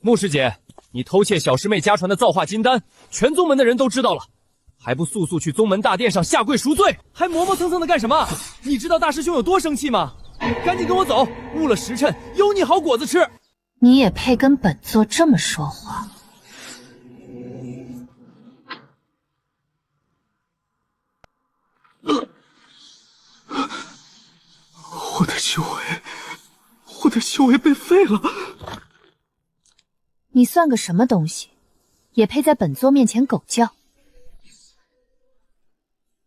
穆师姐，你偷窃小师妹家传的造化金丹，全宗门的人都知道了，还不速速去宗门大殿上下跪赎罪？还磨磨蹭蹭的干什么？你知道大师兄有多生气吗？赶紧跟我走，误了时辰，有你好果子吃！你也配跟本座这么说话？我的修为被废了。你算个什么东西，也配在本座面前狗叫？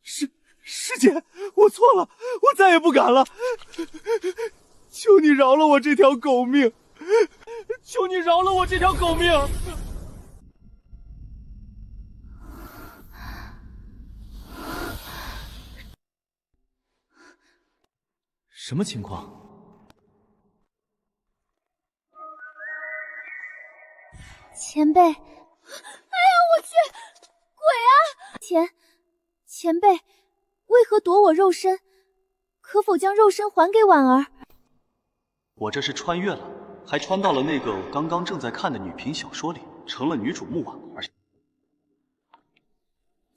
师姐，我错了，我再也不敢了。求你饶了我这条狗命，求你饶了我这条狗命。什么情况？前辈，哎呀，我去，鬼啊！前辈，为何夺我肉身？可否将肉身还给婉儿？我这是穿越了，还穿到了那个我刚刚正在看的女频小说里，成了女主木婉儿。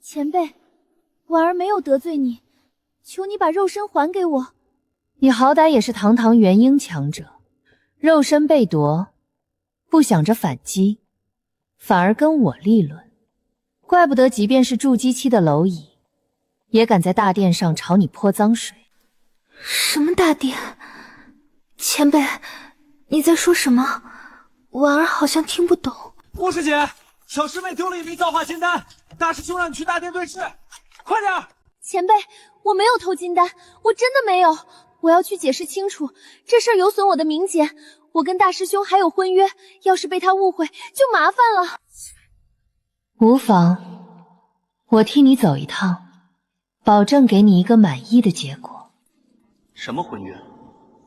前辈，婉儿没有得罪你，求你把肉身还给我。你好歹也是堂堂元婴强者，肉身被夺，不想着反击，反而跟我立论，怪不得即便是筑基期的蝼蚁，也敢在大殿上朝你泼脏水。什么大殿？前辈，你在说什么？婉儿好像听不懂。穆师姐，小师妹丢了一枚造化金丹，大师兄让你去大殿对视，快点！前辈，我没有偷金丹，我真的没有。我要去解释清楚，这事儿有损我的名节。我跟大师兄还有婚约，要是被他误会，就麻烦了。无妨，我替你走一趟，保证给你一个满意的结果。什么婚约？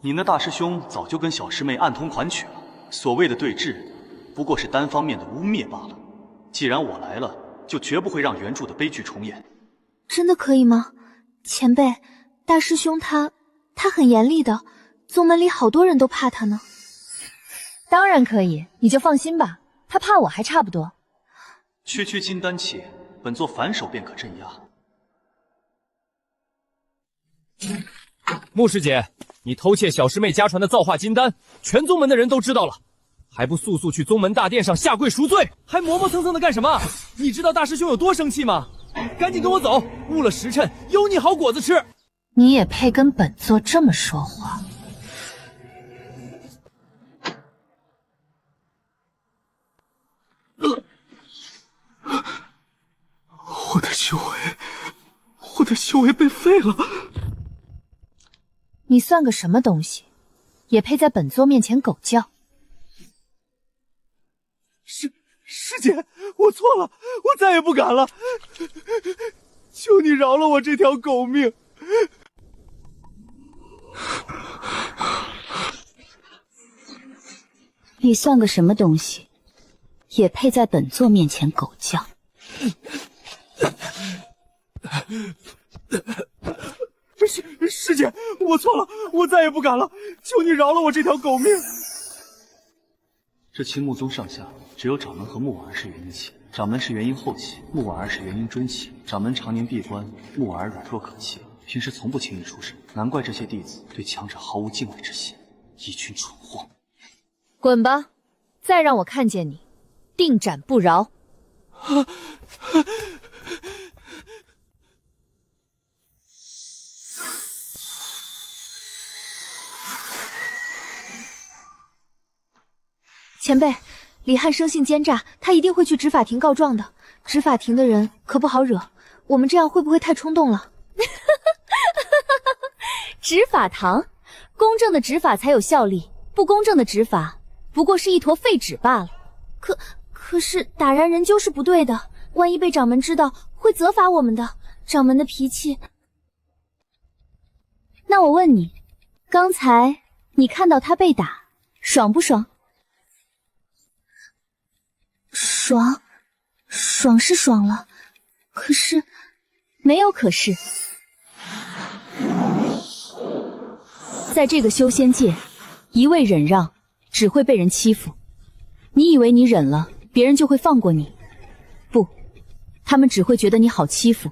你那大师兄早就跟小师妹暗通款曲了，所谓的对峙，不过是单方面的污蔑罢了。既然我来了，就绝不会让原著的悲剧重演。真的可以吗？前辈，大师兄他很严厉的，宗门里好多人都怕他呢。当然可以，你就放心吧，他怕我还差不多。区区金丹器，本座反手便可镇压。穆师姐，你偷窃小师妹家传的造化金丹，全宗门的人都知道了，还不速速去宗门大殿上下跪赎罪？还磨磨蹭蹭的干什么？你知道大师兄有多生气吗？赶紧跟我走，误了时辰，有你好果子吃！你也配跟本座这么说话？我的修为被废了。你算个什么东西，也配在本座面前狗叫？师姐，我错了，我再也不敢了。求你饶了我这条狗命。你算个什么东西，也配在本座面前狗叫？师姐，我错了，我再也不敢了，求你饶了我这条狗命。这青木宗上下只有掌门和木婉儿是元婴期，掌门是元婴后期，木婉儿是元婴中期。掌门常年闭关，木婉儿软弱可欺，平时从不轻易出声，难怪这些弟子对强者毫无敬畏之心，一群蠢货。滚吧！再让我看见你，定斩不饶！前辈，李翰生性奸诈，他一定会去执法庭告状的。执法庭的人可不好惹，我们这样会不会太冲动了？执法堂，公正的执法才有效力，不公正的执法不过是一坨废纸罢了。可是打燃人就是不对的，万一被掌门知道，会责罚我们的。掌门的脾气……那我问你，刚才你看到他被打，爽不爽？爽是爽了，可是没有可是。在这个修仙界，一味忍让只会被人欺负。你以为你忍了，别人就会放过你？不，他们只会觉得你好欺负，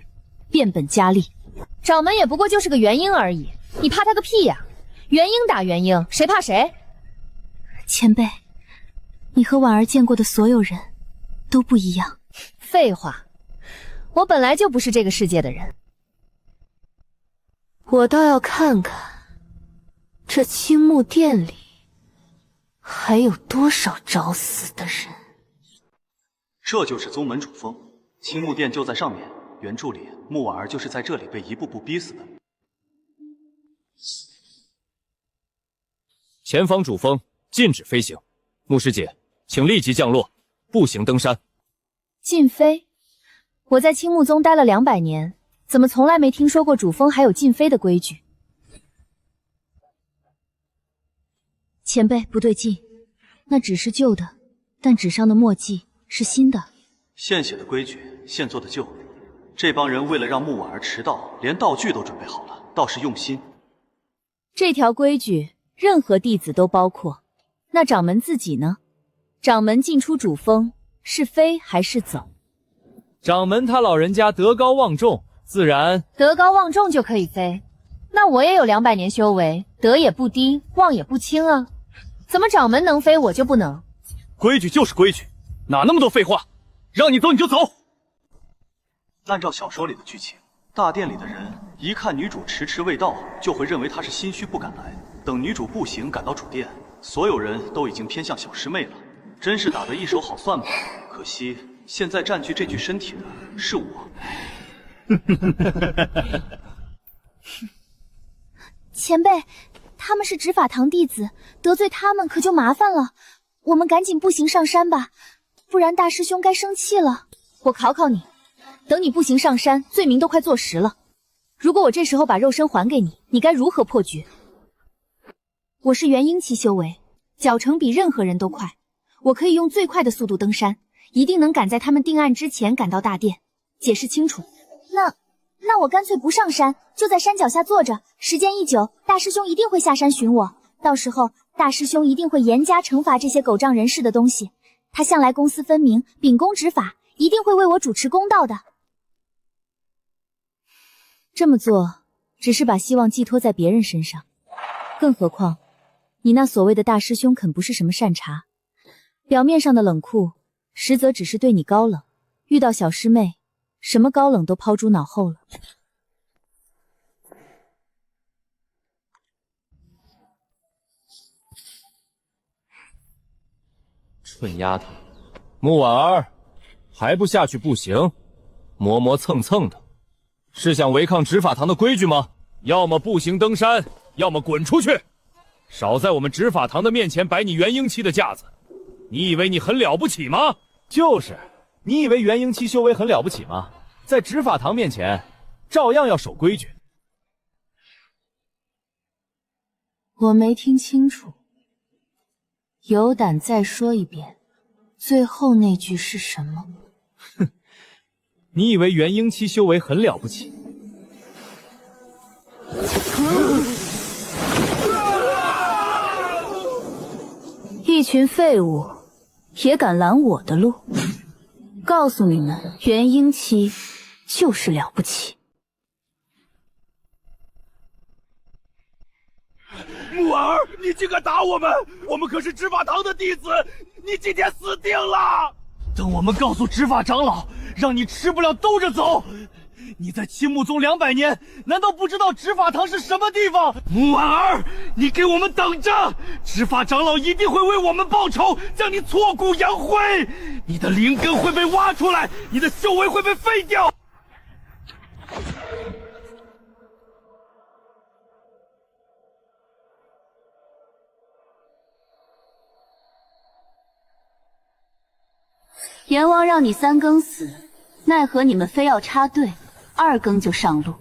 变本加厉。掌门也不过就是个元婴而已，你怕他个屁呀！元婴打元婴，谁怕谁？前辈，你和婉儿见过的所有人都不一样。废话，我本来就不是这个世界的人。我倒要看看，这青木殿里还有多少找死的人。这就是宗门主峰，青木殿就在上面。原著里，穆婉儿就是在这里被一步步逼死的。前方主峰禁止飞行，穆师姐，请立即降落，步行登山。禁飞？我在青木宗待了200年，怎么从来没听说过主峰还有禁飞的规矩？前辈不对劲，那纸是旧的，但纸上的墨迹是新的。现写的规矩，现做的旧。这帮人为了让穆婉儿迟到，连道具都准备好了，倒是用心。这条规矩，任何弟子都包括。那掌门自己呢？掌门进出主峰，是飞还是走？掌门他老人家德高望重，自然德高望重就可以飞。那我也有200年修为，德也不低，望也不轻啊。怎么掌门能飞，我就不能？规矩就是规矩，哪那么多废话？让你走你就走。按照小说里的剧情，大殿里的人一看女主迟迟未到，就会认为她是心虚不敢来。等女主步行赶到主殿，所有人都已经偏向小师妹了，真是打得一手好算盘。可惜现在占据这具身体的是我。前辈，他们是执法堂弟子，得罪他们可就麻烦了。我们赶紧步行上山吧，不然大师兄该生气了。我考考你，等你步行上山，罪名都快坐实了。如果我这时候把肉身还给你，你该如何破局？我是元婴期修为，脚程比任何人都快，我可以用最快的速度登山，一定能赶在他们定案之前赶到大殿。解释清楚。那我干脆不上山，就在山脚下坐着，时间一久，大师兄一定会下山寻我。到时候大师兄一定会严加惩罚这些狗仗人势的东西。他向来公私分明，秉公执法，一定会为我主持公道的。这么做只是把希望寄托在别人身上，更何况你那所谓的大师兄肯不是什么善茬，表面上的冷酷，实则只是对你高冷，遇到小师妹，什么高冷都抛诸脑后了。蠢丫头，穆婉儿，还不下去步行，磨磨蹭蹭的，是想违抗执法堂的规矩吗？要么步行登山，要么滚出去，少在我们执法堂的面前摆你元婴期的架子。你以为你很了不起吗？就是，你以为元婴期修为很了不起吗？在执法堂面前，照样要守规矩。我没听清楚，有胆再说一遍，最后那句是什么？哼，你以为元婴期修为很了不起？一群废物，也敢拦我的路？告诉你们，元婴期就是了不起。木儿，你竟敢打我们！我们可是执法堂的弟子，你今天死定了！等我们告诉执法长老，让你吃不了兜着走。你在青木宗200年，难道不知道执法堂是什么地方？木婉儿，你给我们等着！执法长老一定会为我们报仇，将你挫骨扬灰。你的灵根会被挖出来，你的修为会被废掉。阎王让你3更死，奈何你们非要插队，2更就上路。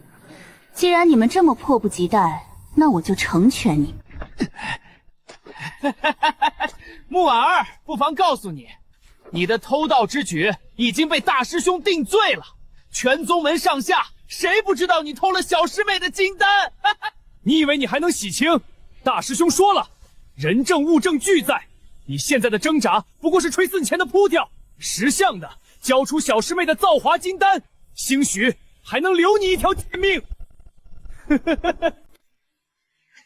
既然你们这么迫不及待，那我就成全你们。木婉儿，不妨告诉你，你的偷盗之举已经被大师兄定罪了。全宗门上下，谁不知道你偷了小师妹的金丹？你以为你还能洗清？大师兄说了，人证物证俱在，你现在的挣扎不过是吹死前的扑跳，识相的交出小师妹的造化金丹，兴许还能留你一条贱命。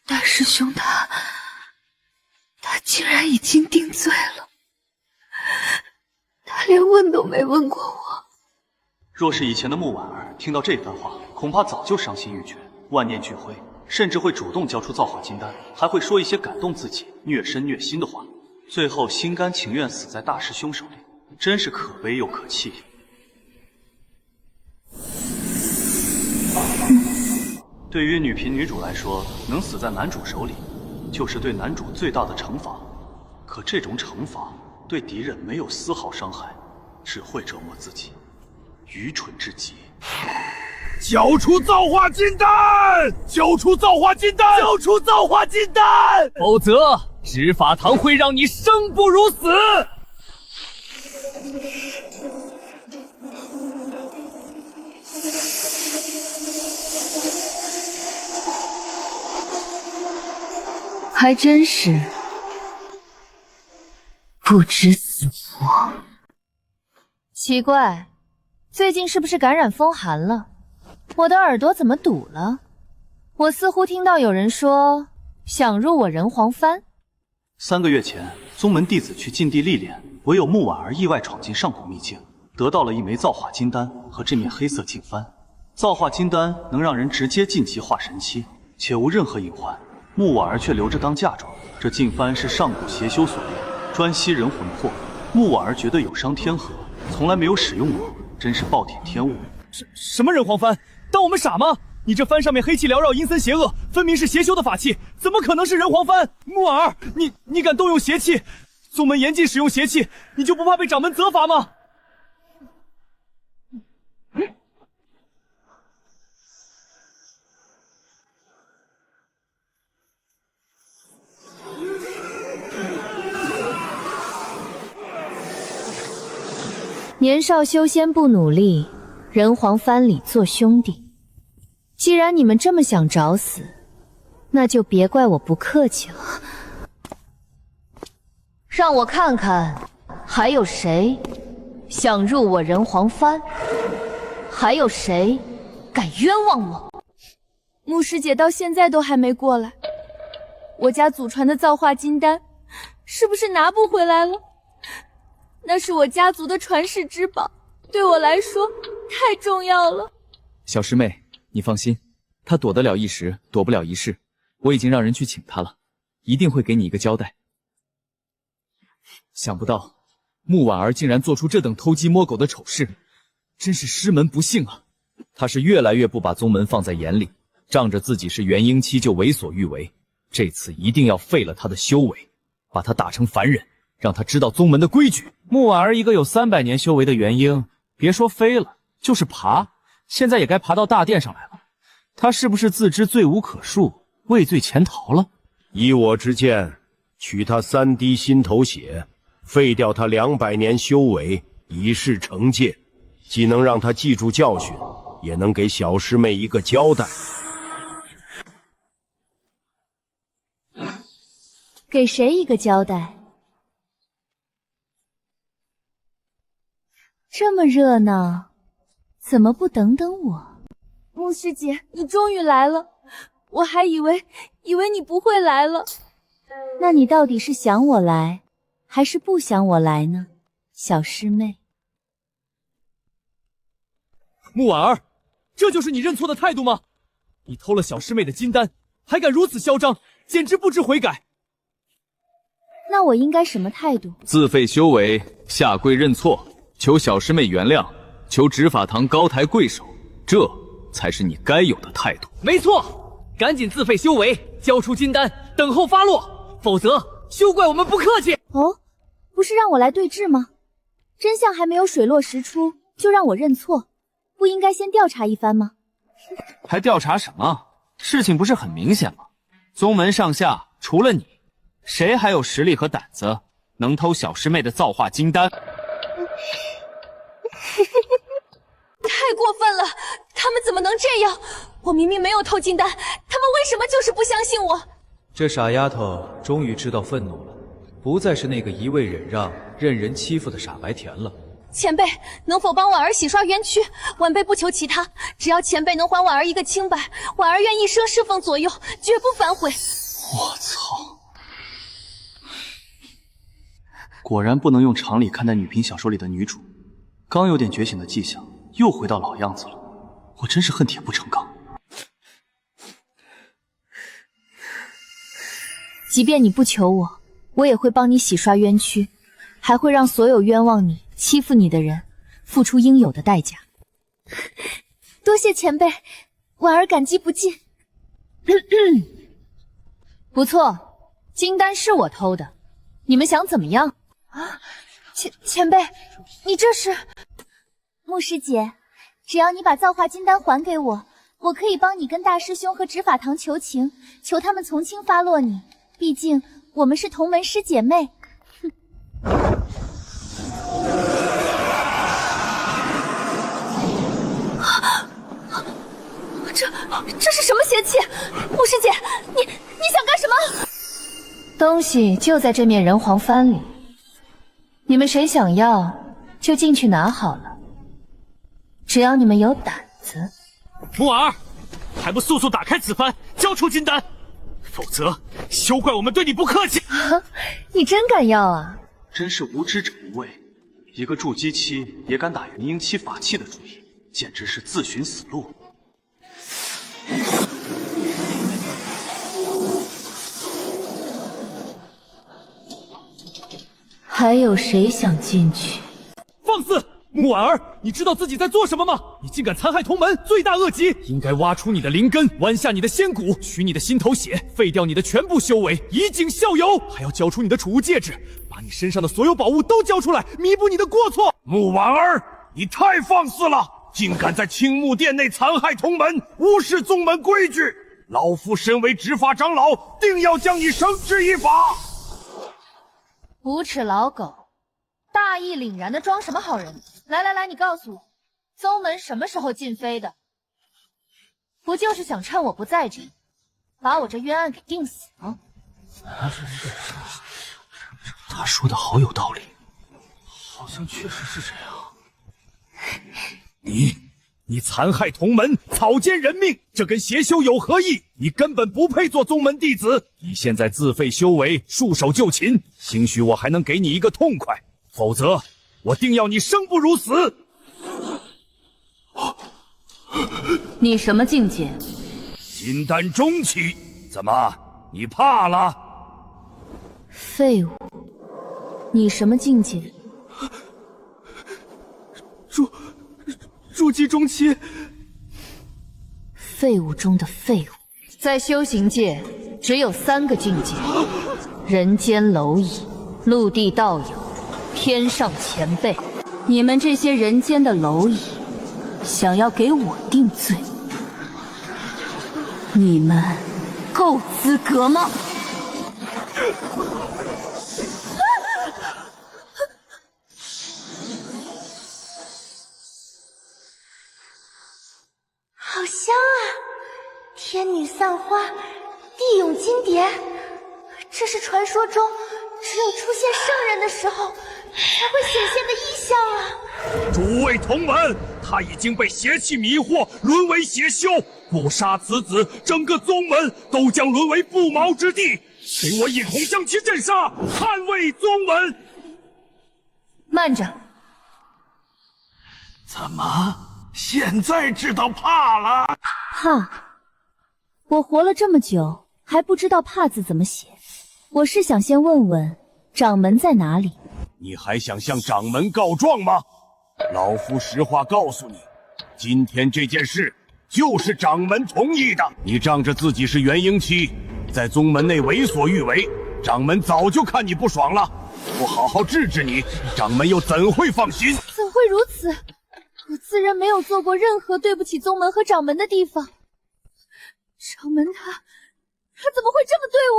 大师兄他竟然已经定罪了，他连问都没问过我。若是以前的穆婉儿听到这番话，恐怕早就伤心欲绝，万念俱灰，甚至会主动交出造化金丹，还会说一些感动自己、虐身虐心的话，最后心甘情愿死在大师兄手里，真是可悲又可气。对于女频女主来说，能死在男主手里，就是对男主最大的惩罚。可这种惩罚对敌人没有丝毫伤害，只会折磨自己，愚蠢至极。交出造化金丹！交出造化金丹！交出造化金丹！否则，执法堂会让你生不如死！还真是不知死活。奇怪，最近是不是感染风寒了？我的耳朵怎么堵了？我似乎听到有人说想入我人皇幡。3个月前，宗门弟子去禁地历练，唯有穆婉儿意外闯进上古秘境，得到了一枚造化金丹和这面黑色镜幡。造化金丹能让人直接晋级化神期，且无任何隐患。穆婉儿却留着当嫁妆。这镜幡是上古邪修所炼，专吸人魂魄。穆婉儿觉得有伤天和，从来没有使用过，真是暴殄天物。什么人皇幡？当我们傻吗？你这幡上面黑气缭绕，阴森邪恶，分明是邪修的法器，怎么可能是人皇幡？穆婉儿，你敢动用邪气？宗门严禁使用邪气，你就不怕被掌门责罚吗？年少修仙不努力，人皇幡里做兄弟。既然你们这么想找死，那就别怪我不客气了。让我看看，还有谁想入我人皇幡？还有谁敢冤枉我？穆师姐到现在都还没过来，我家祖传的造化金丹是不是拿不回来了？那是我家族的传世之宝，对我来说太重要了。小师妹，你放心，他躲得了一时，躲不了一世。我已经让人去请他了，一定会给你一个交代。想不到穆婉儿竟然做出这等偷鸡摸狗的丑事，真是师门不幸啊！他是越来越不把宗门放在眼里，仗着自己是元婴期就为所欲为。这次一定要废了他的修为，把他打成凡人，让他知道宗门的规矩。穆婉儿一个有300年修为的元婴，别说飞了，就是爬，现在也该爬到大殿上来了。他是不是自知罪无可恕，畏罪潜逃了？依我之见，取他3滴心头血，废掉他200年修为，以示惩戒，既能让他记住教训，也能给小师妹一个交代。给谁一个交代？这么热闹，怎么不等等我？穆师姐，你终于来了，我还以为你不会来了。那你到底是想我来，还是不想我来呢，小师妹？穆婉儿，这就是你认错的态度吗？你偷了小师妹的金丹，还敢如此嚣张，简直不知悔改。那我应该什么态度？自废修为，下跪认错，求小师妹原谅，求执法堂高抬贵手，这才是你该有的态度。没错，赶紧自废修为，交出金丹，等候发落，否则休怪我们不客气。哦，不是让我来对质吗？真相还没有水落石出，就让我认错，不应该先调查一番吗？还调查什么？事情不是很明显吗？宗门上下除了你，谁还有实力和胆子能偷小师妹的造化金丹？太过分了！他们怎么能这样？我明明没有偷金丹，他们为什么就是不相信我？这傻丫头终于知道愤怒了，不再是那个一味忍让、任人欺负的傻白甜了。前辈，能否帮婉儿洗刷冤屈？晚辈不求其他，只要前辈能还婉儿一个清白，婉儿愿一生侍奉左右，绝不反悔。我操！果然不能用常理看待女频小说里的女主，刚有点觉醒的迹象，又回到老样子了。我真是恨铁不成钢。即便你不求我，我也会帮你洗刷冤屈，还会让所有冤枉你、欺负你的人付出应有的代价。多谢前辈，婉儿感激不尽。不错，金丹是我偷的，你们想怎么样？啊，前辈，你这是……牧师姐，只要你把造化金丹还给我，我可以帮你跟大师兄和执法堂求情，求他们从轻发落你。毕竟我们是同门师姐妹。这是什么邪气？牧师姐，你想干什么？东西就在这面人皇幡里，你们谁想要就进去拿好了。只要你们有胆子。木儿，还不速速打开此幡，交出金丹，否则休怪我们对你不客气。你真敢要啊！真是无知者无畏，一个筑基期也敢打元婴期法器的主意，简直是自寻死路。还有谁想进去？放肆！木婉儿，你知道自己在做什么吗？你竟敢残害同门，罪大恶极！应该挖出你的灵根，剜下你的仙骨，取你的心头血，废掉你的全部修为，以儆效尤。还要交出你的储物戒指，把你身上的所有宝物都交出来，弥补你的过错。木婉儿，你太放肆了，竟敢在青木殿内残害同门，无视宗门规矩！老夫身为执法长老，定要将你绳之以法！无耻老狗，大义凛然的装什么好人？来，你告诉我，宗门什么时候禁飞的？不就是想趁我不在这，把我这冤案给定死吗？他说的好有道理，好像确实是这样。你残害同门，草菅人命，这跟邪修有何异？你根本不配做宗门弟子。你现在自废修为，束手就擒，兴许我还能给你一个痛快，否则我定要你生不如死。你什么境界？金丹中期，怎么，你怕了？废物！你什么境界？筑基中期，废物中的废物。在修行界，只有3个境界：人间蝼蚁、陆地道友、天上前辈。你们这些人间的蝼蚁，想要给我定罪，你们够资格吗？好香啊！天女散花，地涌金蝶，这是传说中只有出现圣人的时候才会显现的异象啊！诸位同门，他已经被邪气迷惑，沦为邪修。不杀此子，整个宗门都将沦为不毛之地。给我一同将其镇杀，捍卫宗门！慢着！怎么？现在知道怕了？怕？我活了这么久，还不知道怕字怎么写。我是想先问问掌门在哪里。你还想向掌门告状吗？老夫实话告诉你，今天这件事就是掌门同意的。你仗着自己是元婴期，在宗门内为所欲为，掌门早就看你不爽了。不好好治治你，掌门又怎会放心？怎会如此？我自认没有做过任何对不起宗门和掌门的地方。掌门他怎么会这么对我？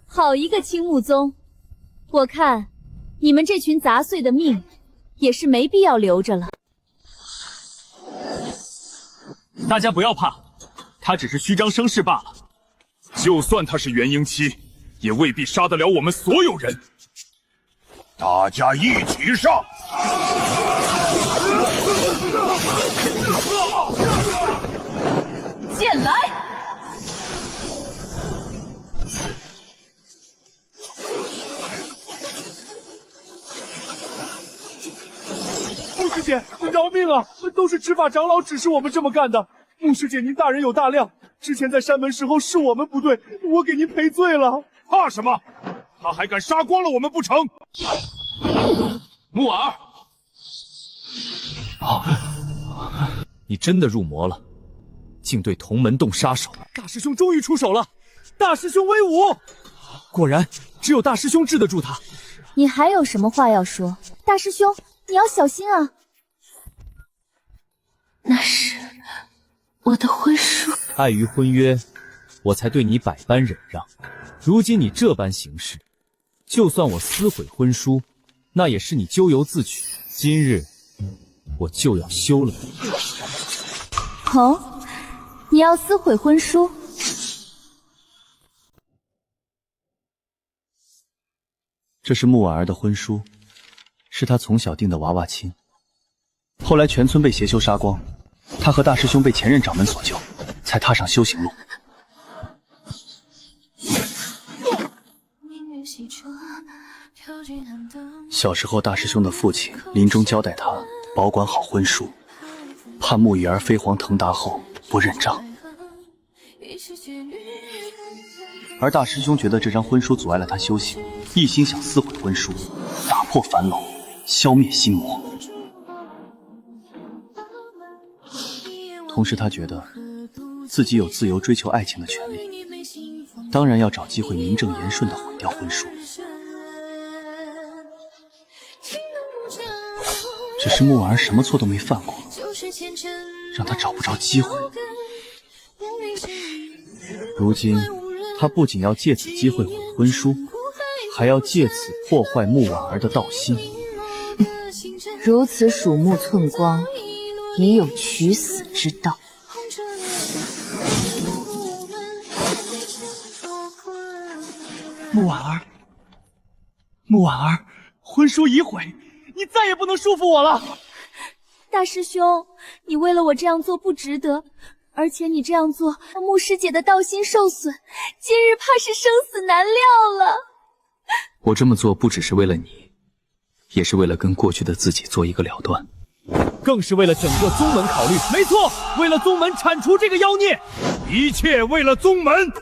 好一个青木宗！我看你们这群杂碎的命也是没必要留着了。大家不要怕，他只是虚张声势罢了。就算他是元婴期，也未必杀得了我们所有人。大家一起上！剑来！穆师姐，饶命啊！都是执法长老指示我们这么干的。穆师姐，您大人有大量，之前在山门时候是我们不对，我给您赔罪了。怕什么？他还敢杀光了我们不成？木耳，你真的入魔了，竟对同门动杀手！大师兄终于出手了，大师兄威武！果然，只有大师兄治得住他。你还有什么话要说？大师兄，你要小心啊！那是我的婚书。碍于婚约，我才对你百般忍让。如今你这般行事，就算我撕毁婚书，那也是你咎由自取。今日我就要休了你。哦，你要撕毁婚书？这是木婉儿的婚书，是她从小定的娃娃亲。后来全村被邪修杀光，她和大师兄被前任掌门所救，才踏上修行路。小时候，大师兄的父亲临终交代他保管好婚书，怕木已儿飞黄腾达后不认账。而大师兄觉得这张婚书阻碍了他修行，一心想撕毁婚书，打破樊笼，消灭心魔。同时，他觉得自己有自由追求爱情的权利，当然要找机会名正言顺地毁掉婚书。只是木婉儿什么错都没犯过，让他找不着机会。如今，他不仅要借此机会毁婚书，还要借此破坏木婉儿的道心。如此鼠目寸光，已有取死之道。木婉儿，木婉儿，婚书已毁，你再也不能束缚我了。大师兄，你为了我这样做不值得，而且你这样做，穆师姐的道心受损，今日怕是生死难料了。我这么做不只是为了你，也是为了跟过去的自己做一个了断，更是为了整个宗门考虑。没错，为了宗门铲除这个妖孽，一切为了宗门。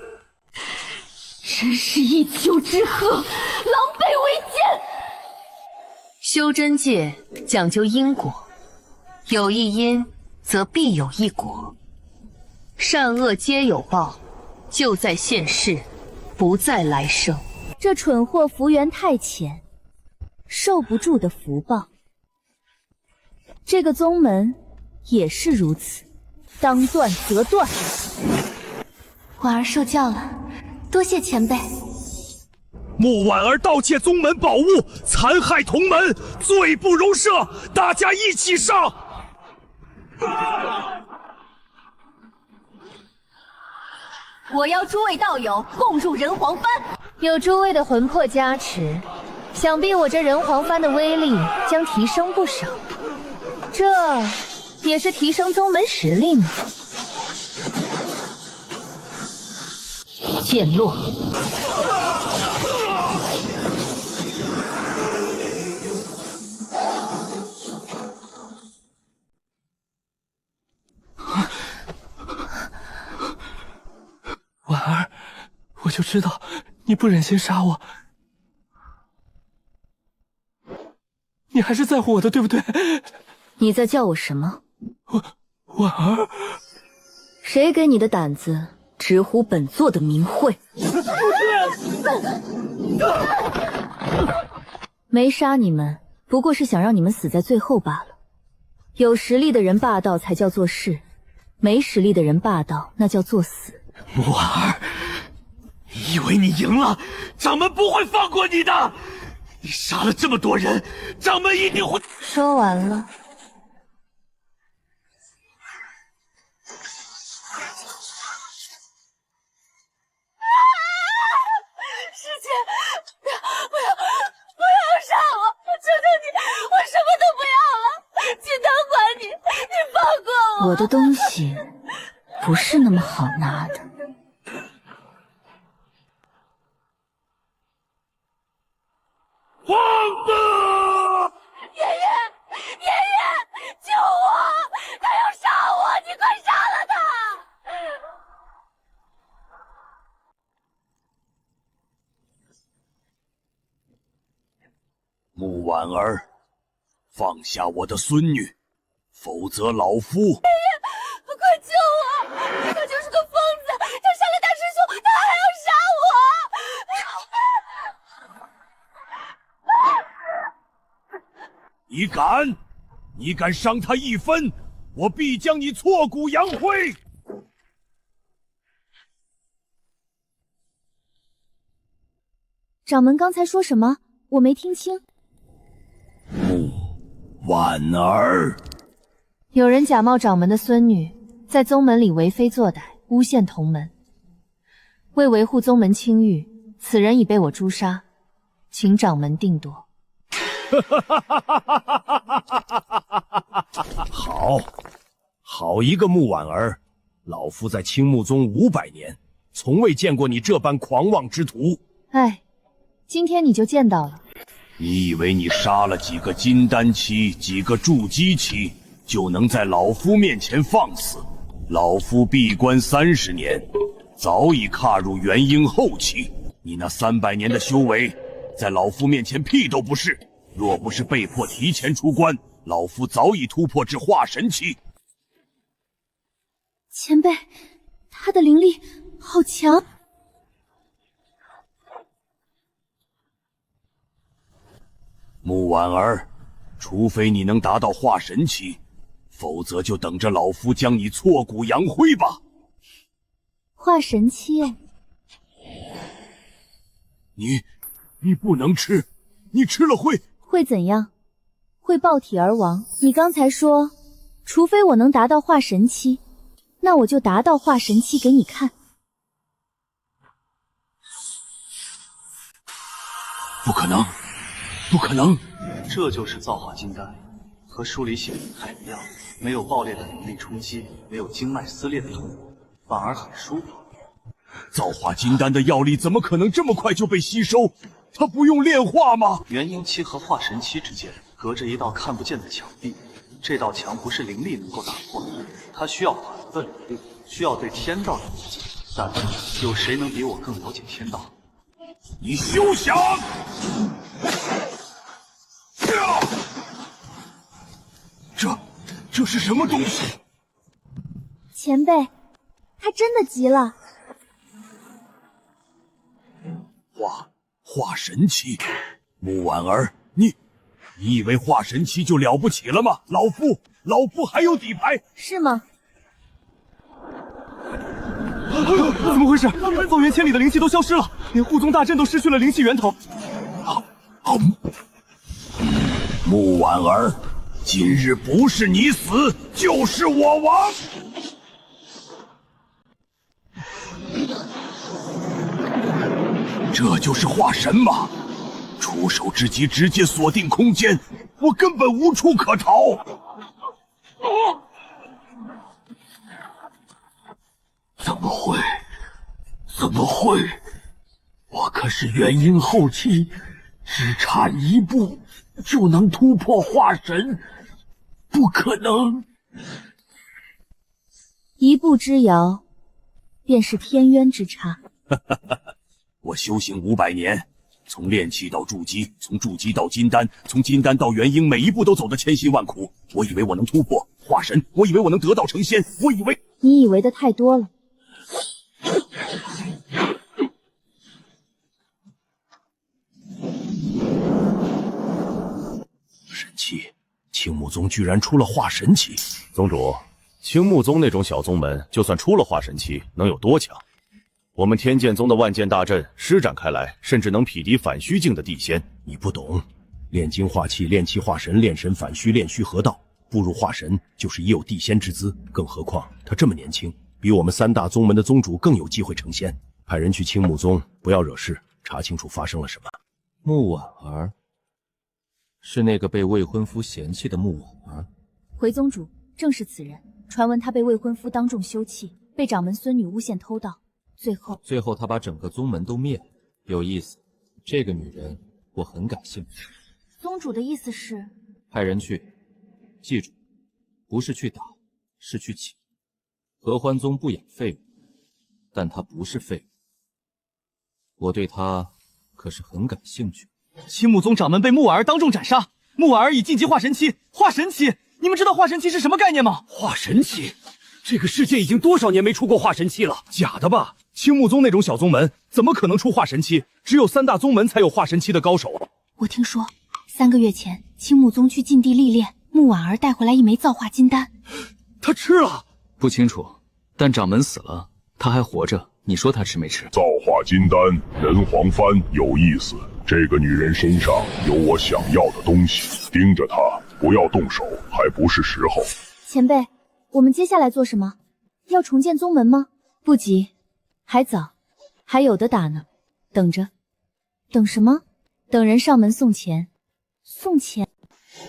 真是一丘之貉，狼狈为奸。修真界讲究因果，有一因则必有一果，善恶皆有报，就在现世，不在来生。这蠢货福缘太浅，受不住的福报。这个宗门也是如此，当断则断。婉儿受教了，多谢前辈。穆婉儿盗窃宗门宝物，残害同门，罪不容赦，大家一起上！我邀诸位道友共入人皇幡。有诸位的魂魄加持，想必我这人皇幡的威力将提升不少。这也是提升宗门实力嘛。剑落。婉儿，我就知道你不忍心杀我，你还是在乎我的，对不对？你在叫我什么？婉儿，谁给你的胆子直呼本座的名讳？没杀你们，不过是想让你们死在最后罢了。有实力的人霸道才叫做事，没实力的人霸道那叫做死。婉儿，你以为你赢了，掌门不会放过你的！你杀了这么多人，掌门一定会……说完了。师我的东西不是那么好拿的。皇子！爷爷，救我！他要杀我，你快杀了他！穆婉儿，放下我的孙女，否则老夫……快救我！他就是个疯子，他杀了大师兄，他还要杀我！你敢伤他一分，我必将你挫骨扬灰！掌门刚才说什么？我没听清。穆婉儿，有人假冒掌门的孙女，在宗门里为非作歹，诬陷同门。为维护宗门清誉，此人已被我诛杀，请掌门定夺。好一个穆婉儿！老夫在青木宗500年，从未见过你这般狂妄之徒。哎，今天你就见到了。你以为你杀了几个金丹期、几个筑基期，就能在老夫面前放肆？老夫闭关30年，早已踏入元婴后期。你那300年的修为，在老夫面前屁都不是。若不是被迫提前出关，老夫早已突破至化神期。前辈，他的灵力好强。穆婉儿，除非你能达到化神期，否则就等着老夫将你挫骨扬灰吧。化神期，你不能吃，你吃了会怎样？会爆体而亡。你刚才说，除非我能达到化神期，那我就达到化神期给你看。不可能，不可能！这就是造化金丹，和书里写的不太一样，没有爆裂的灵力冲击，没有经脉撕裂的痛苦，反而很舒服。造化金丹的药力怎么可能这么快就被吸收？它不用炼化吗？元婴期和化神期之间隔着一道看不见的墙壁，这道墙不是灵力能够打破的，它需要反分灵力，需要对天道的理解。但有谁能比我更了解天道？你休想！这是什么东西？前辈，他真的急了。化神期，穆婉儿，你以为化神期就了不起了吗？老夫还有底牌。是吗？怎么回事？方圆千里的灵气都消失了，连护宗大阵都失去了灵气源头。穆婉儿，今日不是你死，就是我亡。这就是化神吗？出手之际直接锁定空间，我根本无处可逃。怎么会？我可是元婴后期，只差一步就能突破化神，不可能！一步之遥，便是天渊之差。我修行500年，从炼气到筑基，从筑基到金丹，从金丹到元婴，每一步都走得千辛万苦。我以为我能突破化神，我以为我能得道成仙，我以为……你以为的太多了。神奇，青木宗居然出了化神期。宗主，青木宗那种小宗门，就算出了化神期，能有多强？我们天剑宗的万剑大阵施展开来，甚至能匹敌反虚境的地仙。你不懂，炼精化气，炼气化神，炼神反虚，炼虚合道，步入化神就是已有地仙之资。更何况他这么年轻，比我们3大宗门的宗主更有机会成仙。派人去青木宗，不要惹事，查清楚发生了什么。穆婉儿，是那个被未婚夫嫌弃的穆婉儿。回宗主，正是此人。传闻他被未婚夫当众休弃，被掌门孙女诬陷偷盗，最后他把整个宗门都灭了。有意思，这个女人我很感兴趣。宗主的意思是？派人去，记住，不是去打，是去请。合欢宗不养废物，但他不是废物，我对他可是很感兴趣。青木宗掌门被木婉儿当众斩杀，木婉儿已晋级化神期。化神期，你们知道化神期是什么概念吗？化神期，这个世界已经多少年没出过化神期了？假的吧？青木宗那种小宗门怎么可能出化神期？只有3大宗门才有化神期的高手。我听说3个月前青木宗去禁地历练，木婉儿带回来一枚造化金丹，他吃了？不清楚，但掌门死了，他还活着，你说他吃没吃？造化金丹，人皇幡有意思。这个女人身上有我想要的东西，盯着她，不要动手，还不是时候。前辈，我们接下来做什么？要重建宗门吗？不急，还早，还有的打呢。等着。等什么？等人上门送钱。送钱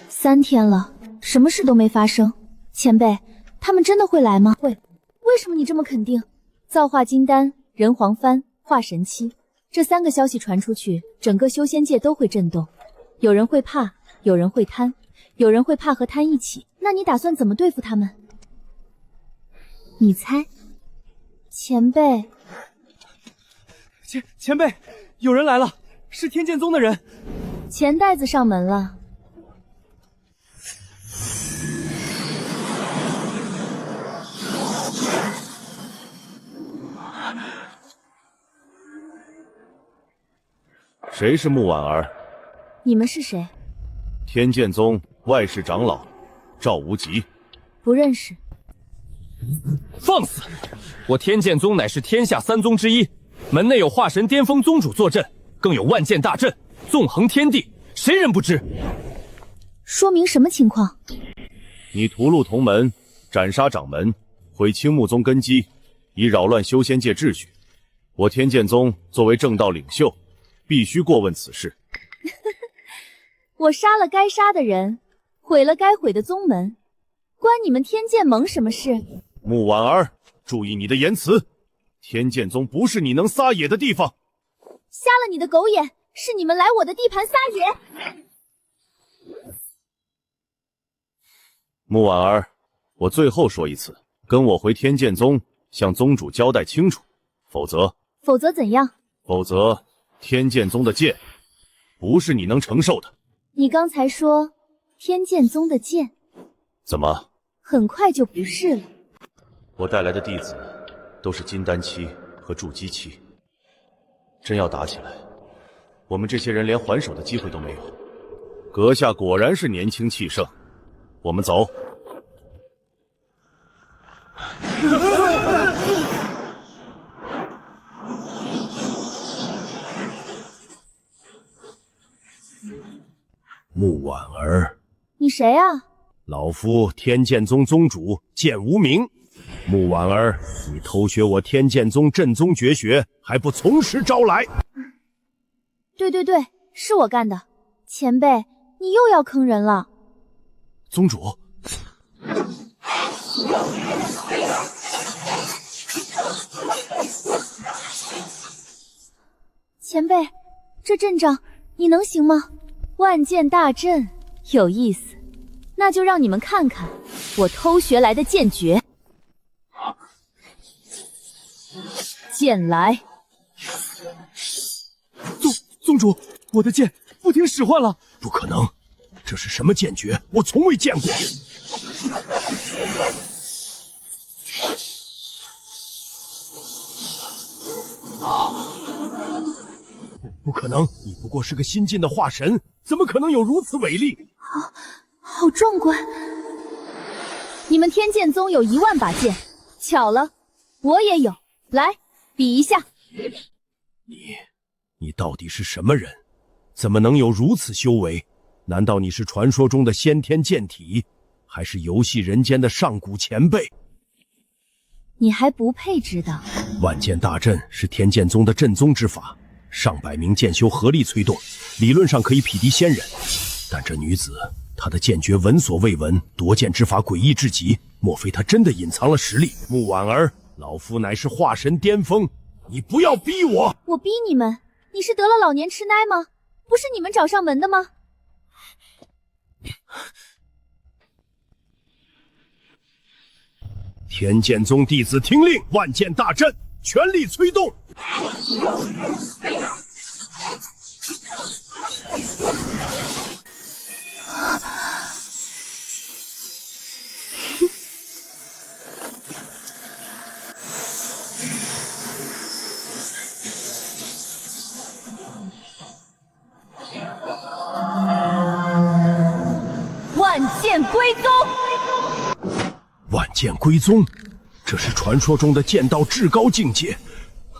？3天了，什么事都没发生。前辈，他们真的会来吗？会。为什么你这么肯定？造化金丹、人皇幡、化神期，这3个消息传出去，整个修仙界都会震动。有人会怕，有人会贪，有人会怕和贪一起。那你打算怎么对付他们？你猜？前辈，前辈，有人来了，是天剑宗的人。钱袋子上门了。谁是木婉儿？你们是谁？天剑宗外事长老赵无极。不认识。放肆！我天剑宗乃是天下3宗之一，门内有化神巅峰宗主坐镇，更有万剑大阵，纵横天地，谁人不知？说明什么情况？你屠戮同门，斩杀掌门，毁青木宗根基，以扰乱修仙界秩序。我天剑宗作为正道领袖，必须过问此事。我杀了该杀的人，毁了该毁的宗门，关你们天剑盟什么事？木婉儿，注意你的言辞，天剑宗不是你能撒野的地方。瞎了你的狗眼，是你们来我的地盘撒野。木婉儿，我最后说一次，跟我回天剑宗，向宗主交代清楚，否则怎样？否则天剑宗的剑不是你能承受的。你刚才说天剑宗的剑，怎么很快就不是了？我带来的弟子都是金丹期和筑基期，真要打起来，我们这些人连还手的机会都没有。阁下果然是年轻气盛，我们走。木婉儿，你谁啊？老夫天剑宗宗主剑无名。木婉儿，你偷学我天剑宗镇宗绝学，还不从实招来？对，是我干的。前辈，你又要坑人了。宗主，前辈，这阵仗你能行吗？万剑大阵有意思，那就让你们看看我偷学来的剑诀。剑来！宗主，我的剑不听使唤了。不可能，这是什么剑诀？我从未见过。不可能，你不过是个新晋的化神，怎么可能有如此伟力？好壮观！你们天剑宗有1万把剑，巧了，我也有。来，比一下。你到底是什么人？怎么能有如此修为？难道你是传说中的先天剑体，还是游戏人间的上古前辈？你还不配知道。万剑大阵是天剑宗的镇宗之法，上百名剑修合力催动，理论上可以匹敌仙人。但这女子他的剑诀闻所未闻，夺剑之法诡异至极，莫非他真的隐藏了实力？穆婉儿，老夫乃是化神巅峰，你不要逼我！我逼你们？你是得了老年痴呆吗？不是你们找上门的吗？天剑宗弟子听令，万剑大阵，全力催动！万剑归宗。万剑归宗，这是传说中的剑道至高境界，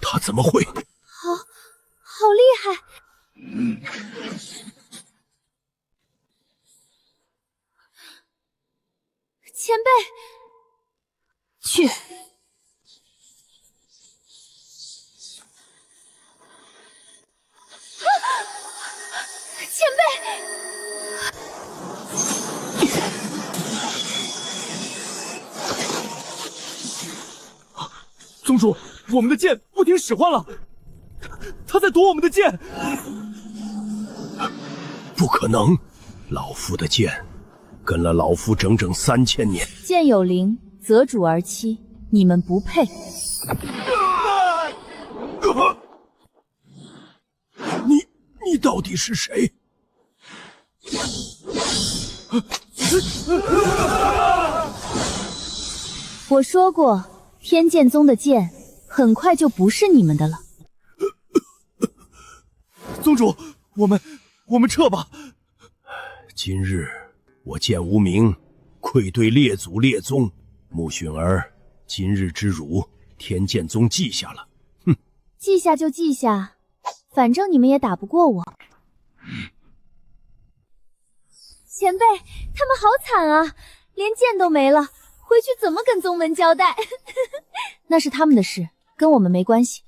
他怎么会？好厉害！前辈，去。前辈。宗主，我们的剑不听使唤了，他在夺我们的剑。不可能，老夫的剑跟了老夫整整3000年。剑有灵，择主而栖，你们不配。你到底是谁？我说过，天剑宗的剑很快就不是你们的了。宗主，我们撤吧。今日我剑无名，愧对列祖列宗。穆薰儿，今日之辱，天剑宗记下了。哼，记下就记下，反正你们也打不过我。前辈，他们好惨啊，连剑都没了，回去怎么跟宗门交代？那是他们的事，跟我们没关系。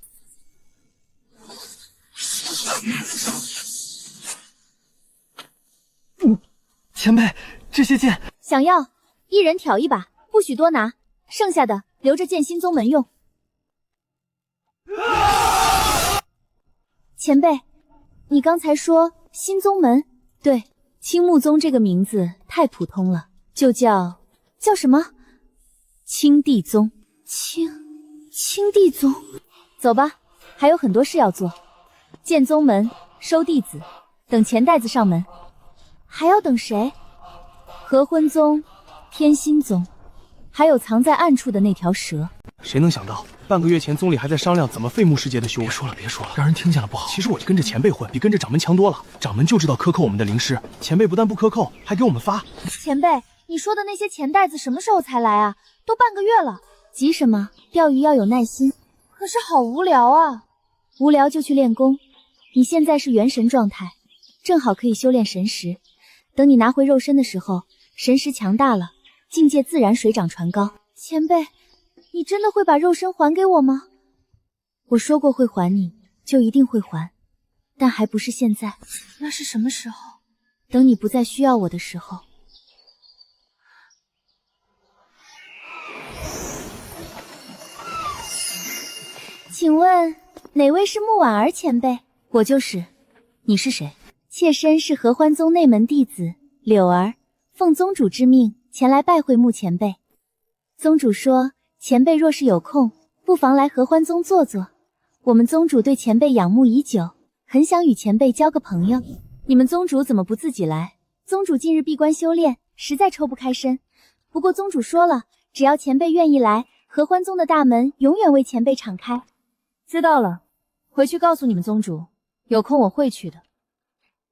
前辈，这些剑想要一人挑一把，不许多拿，剩下的留着建新宗门用。前辈，你刚才说新宗门？对，青木宗这个名字太普通了，就叫什么？青帝宗。青帝宗。走吧，还有很多事要做。建宗门，收弟子，等钱袋子上门。还要等谁？合婚宗、天心宗，还有藏在暗处的那条蛇。谁能想到，半个月前宗里还在商量怎么废穆世界的修为。别说了，让人听见了不好。其实我就跟着前辈混，比跟着掌门强多了。掌门就知道克扣我们的灵师，前辈不但不克扣，还给我们发。前辈，你说的那些钱袋子什么时候才来啊？都半个月了，急什么？钓鱼要有耐心。可是好无聊啊！无聊就去练功。你现在是元神状态，正好可以修炼神识。等你拿回肉身的时候，神识强大了，境界自然水涨船高。前辈，你真的会把肉身还给我吗？我说过会还你，就一定会还，但还不是现在。那是什么时候？等你不再需要我的时候。请问哪位是穆婉儿前辈？我就是。你是谁？妾身是合欢宗内门弟子柳儿，奉宗主之命前来拜会穆前辈。宗主说，前辈若是有空，不妨来合欢宗坐坐。我们宗主对前辈仰慕已久，很想与前辈交个朋友。你们宗主怎么不自己来？宗主近日闭关修炼，实在抽不开身。不过宗主说了，只要前辈愿意来，合欢宗的大门永远为前辈敞开。知道了，回去告诉你们宗主，有空我会去的。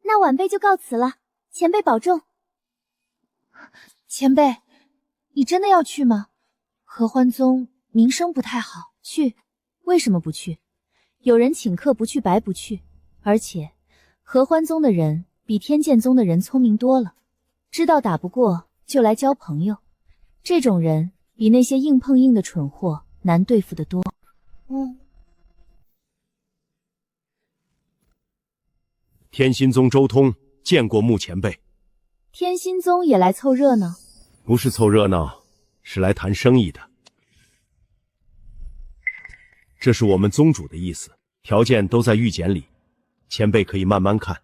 那晚辈就告辞了，前辈保重。前辈，你真的要去吗？合欢宗名声不太好，去？为什么不去？有人请客不去白不去，而且合欢宗的人比天剑宗的人聪明多了，知道打不过就来交朋友，这种人比那些硬碰硬的蠢货难对付得多。天心宗周通见过穆前辈。天心宗也来凑热闹？不是凑热闹，是来谈生意的。这是我们宗主的意思，条件都在玉简里，前辈可以慢慢看。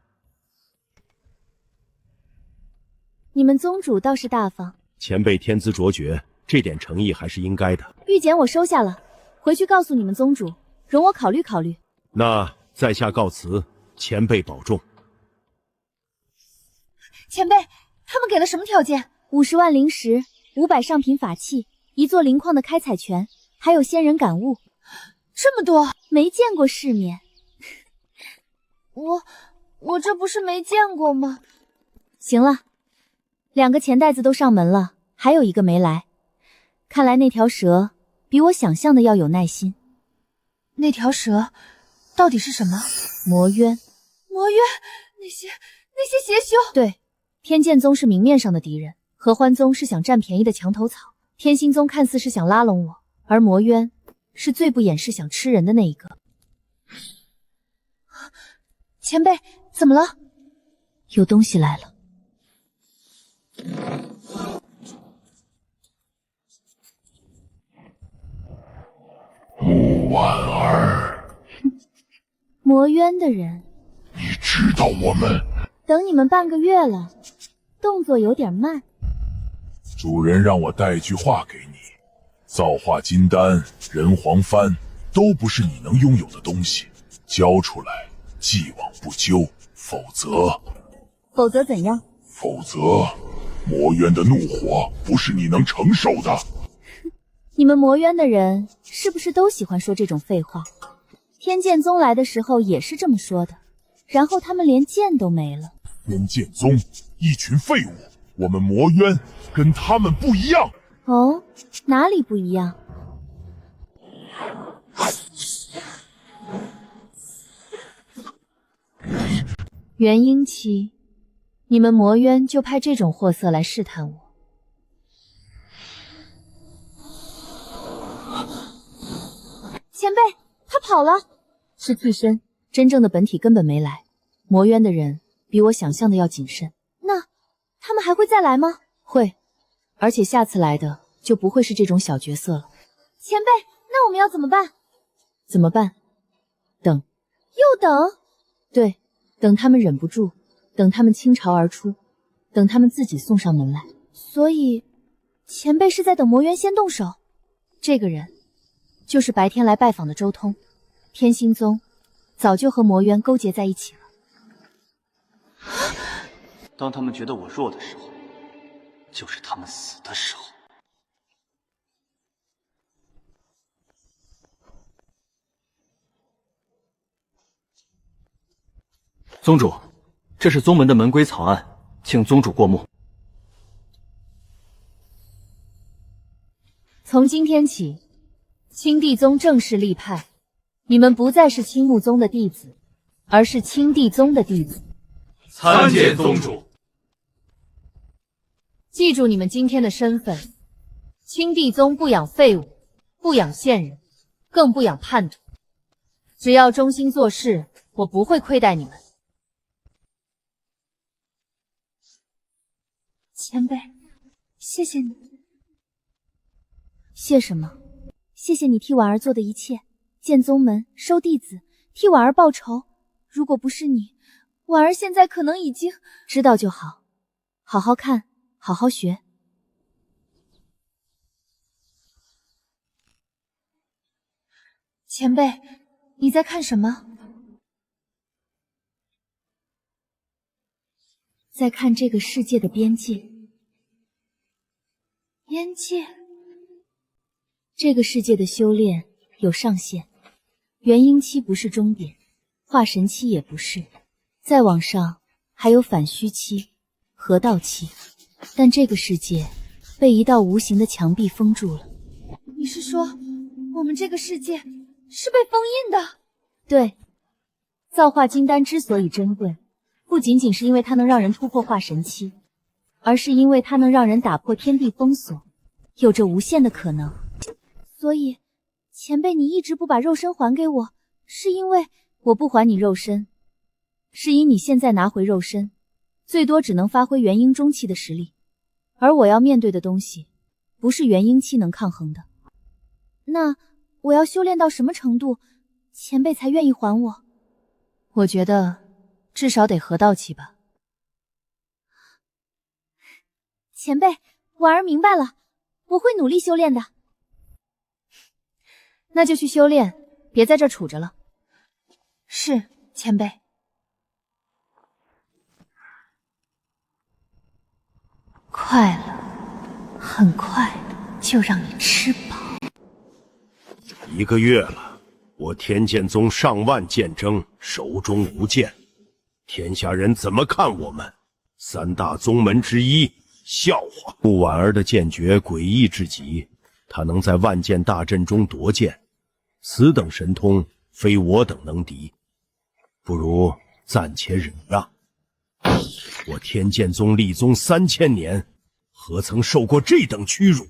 你们宗主倒是大方，前辈天资卓绝，这点诚意还是应该的。玉简我收下了，回去告诉你们宗主，容我考虑考虑。那在下告辞，前辈保重。前辈，他们给了什么条件？50万灵石，500上品法器，1座灵矿的开采权，还有仙人感悟。这么多，没见过世面。我这不是没见过吗？行了，2个钱袋子都上门了，还有1个没来。看来那条蛇比我想象的要有耐心。那条蛇到底是什么？魔渊。魔渊，那些邪修。对，天剑宗是明面上的敌人，合欢宗是想占便宜的墙头草，天心宗看似是想拉拢我，而魔渊是最不掩饰想吃人的那一个。前辈，怎么了？有东西来了。穆婉儿，魔渊的人，你知道我们？等你们半个月了，动作有点慢。主人让我带句话给你：造化金丹、人皇幡都不是你能拥有的东西，交出来，既往不咎。否则怎样？否则，魔渊的怒火不是你能承受的。你们魔渊的人是不是都喜欢说这种废话？天剑宗来的时候也是这么说的，然后他们连剑都没了。天剑宗一群废物，我们魔渊跟他们不一样。哦，哪里不一样？元婴期，你们魔渊就派这种货色来试探我。前辈，他跑了。是替身，真正的本体根本没来。魔渊的人比我想象的要谨慎。那他们还会再来吗？会，而且下次来的就不会是这种小角色了。前辈，那我们要怎么办？怎么办？等。又等？对，等他们忍不住，等他们倾巢而出，等他们自己送上门来。所以，前辈是在等魔渊先动手。这个人就是白天来拜访的周通，天心宗早就和魔渊勾结在一起了。当他们觉得我弱的时候，就是他们死的时候。宗主，这是宗门的门规草案，请宗主过目。从今天起，青帝宗正式立派，你们不再是青木宗的弟子，而是青帝宗的弟子。参见宗主。记住你们今天的身份，青帝宗不养废物，不养线人，更不养叛徒。只要忠心做事，我不会亏待你们。前辈，谢谢你。谢什么？谢谢你替婉儿做的一切，建宗门，收弟子，替婉儿报仇。如果不是你，婉儿现在可能已经……知道就好，好好看，好好学。前辈，你在看什么？在看这个世界的边界。边界？这个世界的修炼有上限，元婴期不是终点，化神期也不是，再往上还有反虚期、合道期，但这个世界被一道无形的墙壁封住了。你是说，我们这个世界是被封印的？对，造化金丹之所以珍贵，不仅仅是因为它能让人突破化神期，而是因为它能让人打破天地封锁，有着无限的可能。所以，前辈你一直不把肉身还给我，是因为……我不还你肉身，是因你现在拿回肉身，最多只能发挥元婴中期的实力，而我要面对的东西，不是元婴期能抗衡的。那我要修炼到什么程度，前辈才愿意还我？我觉得至少得合道期吧。前辈，婉儿明白了，我会努力修炼的。那就去修炼，别在这儿杵着了。是，前辈。快了，很快就让你吃饱。1个月了，我天剑宗上万剑征，手中无剑，天下人怎么看我们？3大宗门之一，笑话！穆婉儿的剑诀诡异至极，她能在万剑大阵中夺剑，此等神通，非我等能敌。不如暂且忍让。我天剑宗立宗3000年，何曾受过这等屈辱？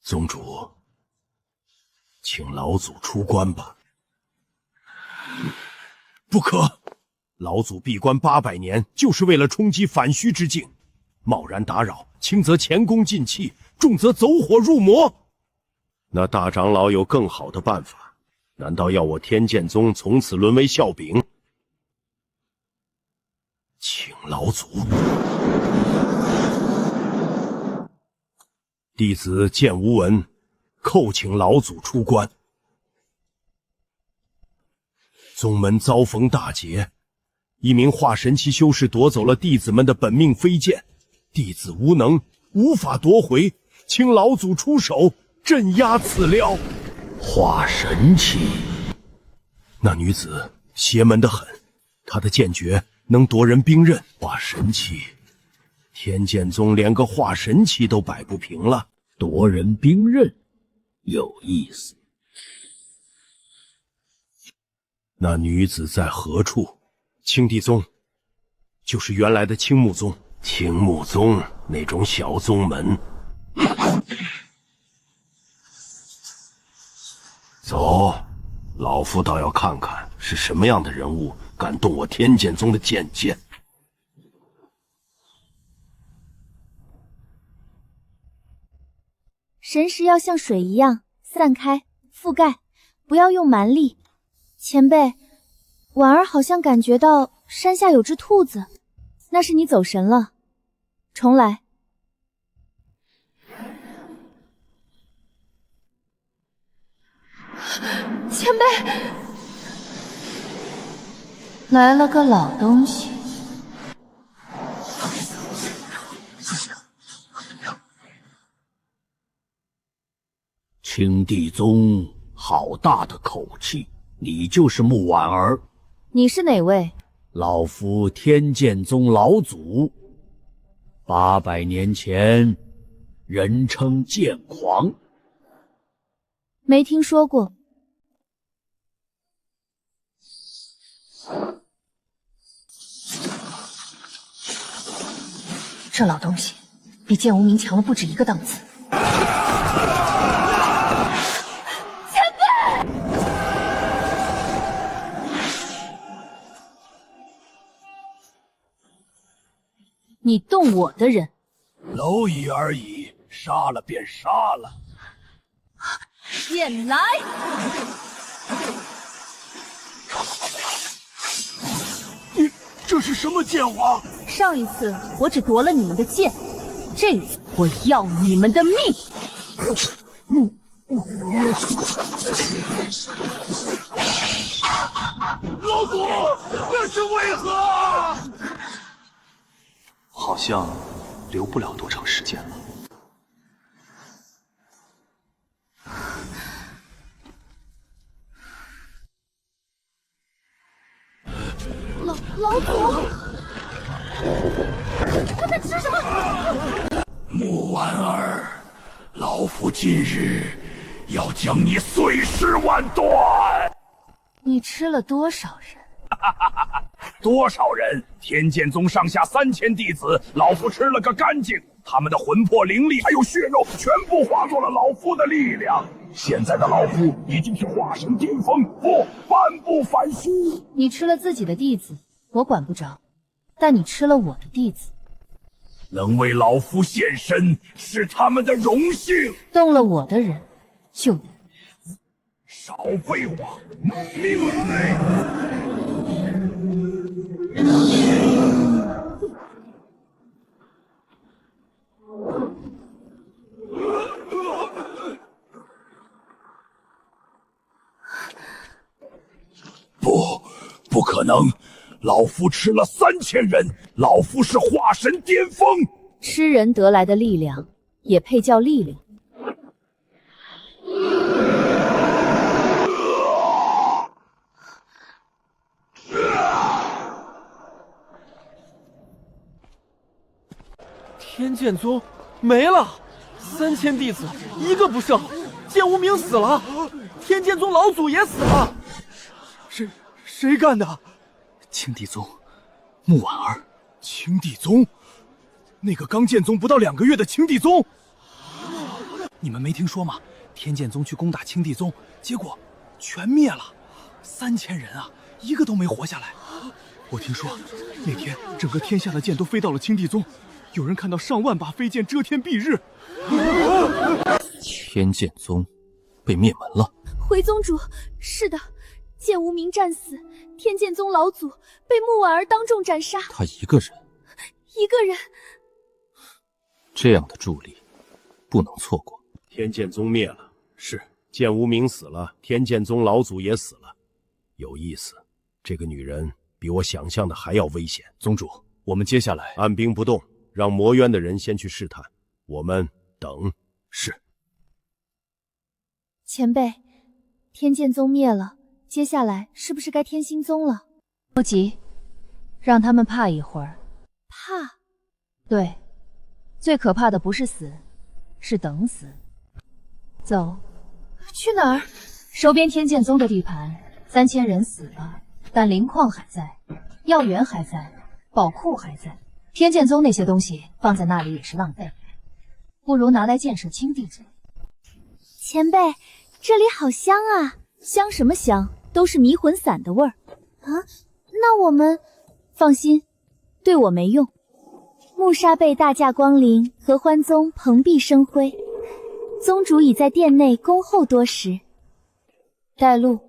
宗主，请老祖出关吧。不可！老祖闭关800年，就是为了冲击反虚之境。贸然打扰，轻则前功尽弃，重则走火入魔。那大长老有更好的办法，难道要我天剑宗从此沦为笑柄？请老祖。弟子见无闻，叩请老祖出关。宗门遭逢大劫，一名化神期修士夺走了弟子们的本命飞剑，弟子无能，无法夺回，请老祖出手镇压此撩。化神期，那女子邪门得很，她的剑诀能夺人兵刃。化神期，天剑宗连个化神期都摆不平了，夺人兵刃，有意思。那女子在何处？青帝宗，就是原来的青木宗。青木宗那种小宗门。走，老夫倒要看看是什么样的人物敢动我天剑宗的剑剑。神识要像水一样散开、覆盖，不要用蛮力。前辈，婉儿好像感觉到山下有只兔子，那是你走神了。重来。前辈，来了个老东西。青帝宗好大的口气，你就是穆婉儿？你是哪位？老夫天剑宗老祖，800年前人称剑狂。没听说过。这老东西比剑无名强了不止1个档次。前辈，你动我的人，蝼蚁而已，杀了便杀了。剑来！你这是什么剑法？上一次我只夺了你们的剑，这一次我要你们的命！老祖，这是为何？好像留不了多长时间了。老祖，他在吃什么？穆婉儿，老夫今日要将你碎尸万段！你吃了多少人？多少人？天剑宗上下3000弟子，老夫吃了个干净。他们的魂魄、灵力还有血肉，全部化作了老夫的力量。现在的老夫已经是化神巅峰，我半不反虚。你吃了自己的弟子，我管不着，但你吃了我的弟子，能为老夫献身是他们的荣幸。动了我的人，就得。少废话，命来！不可能！老夫吃了3000人，老夫是化神巅峰。吃人得来的力量，也配叫力量？天剑宗没了，3000弟子一个不剩，剑无名死了，天剑宗老祖也死了。谁干的？青帝宗，穆婉儿。青帝宗，那个刚建宗不到2个月的青帝宗，你们没听说吗？天剑宗去攻打青帝宗，结果全灭了，3000人啊，一个都没活下来。我听说那天整个天下的剑都飞到了青帝宗，有人看到上万把飞剑遮天蔽日。天剑宗被灭门了。回宗主，是的，剑无名战死，天剑宗老祖被穆婉儿当众斩杀。他一个人？一个人？这样的助力不能错过。天剑宗灭了，是剑无名死了，天剑宗老祖也死了。有意思，这个女人比我想象的还要危险。宗主，我们接下来按兵不动，让魔渊的人先去试探，我们等。是。前辈，天剑宗灭了，接下来是不是该天心宗了？不急，让他们怕一会儿。怕？对，最可怕的不是死，是等死。走。去哪儿？收编天剑宗的地盘，3000人死了，但灵矿还在，药源还在，宝库还在。天剑宗那些东西放在那里也是浪费，不如拿来建设青帝宗。前辈，这里好香啊！香什么香？都是迷魂散的味儿。啊，那我们……放心，对我没用。穆沙贝大驾光临，合欢宗蓬荜生辉。宗主已在殿内恭候多时。带路。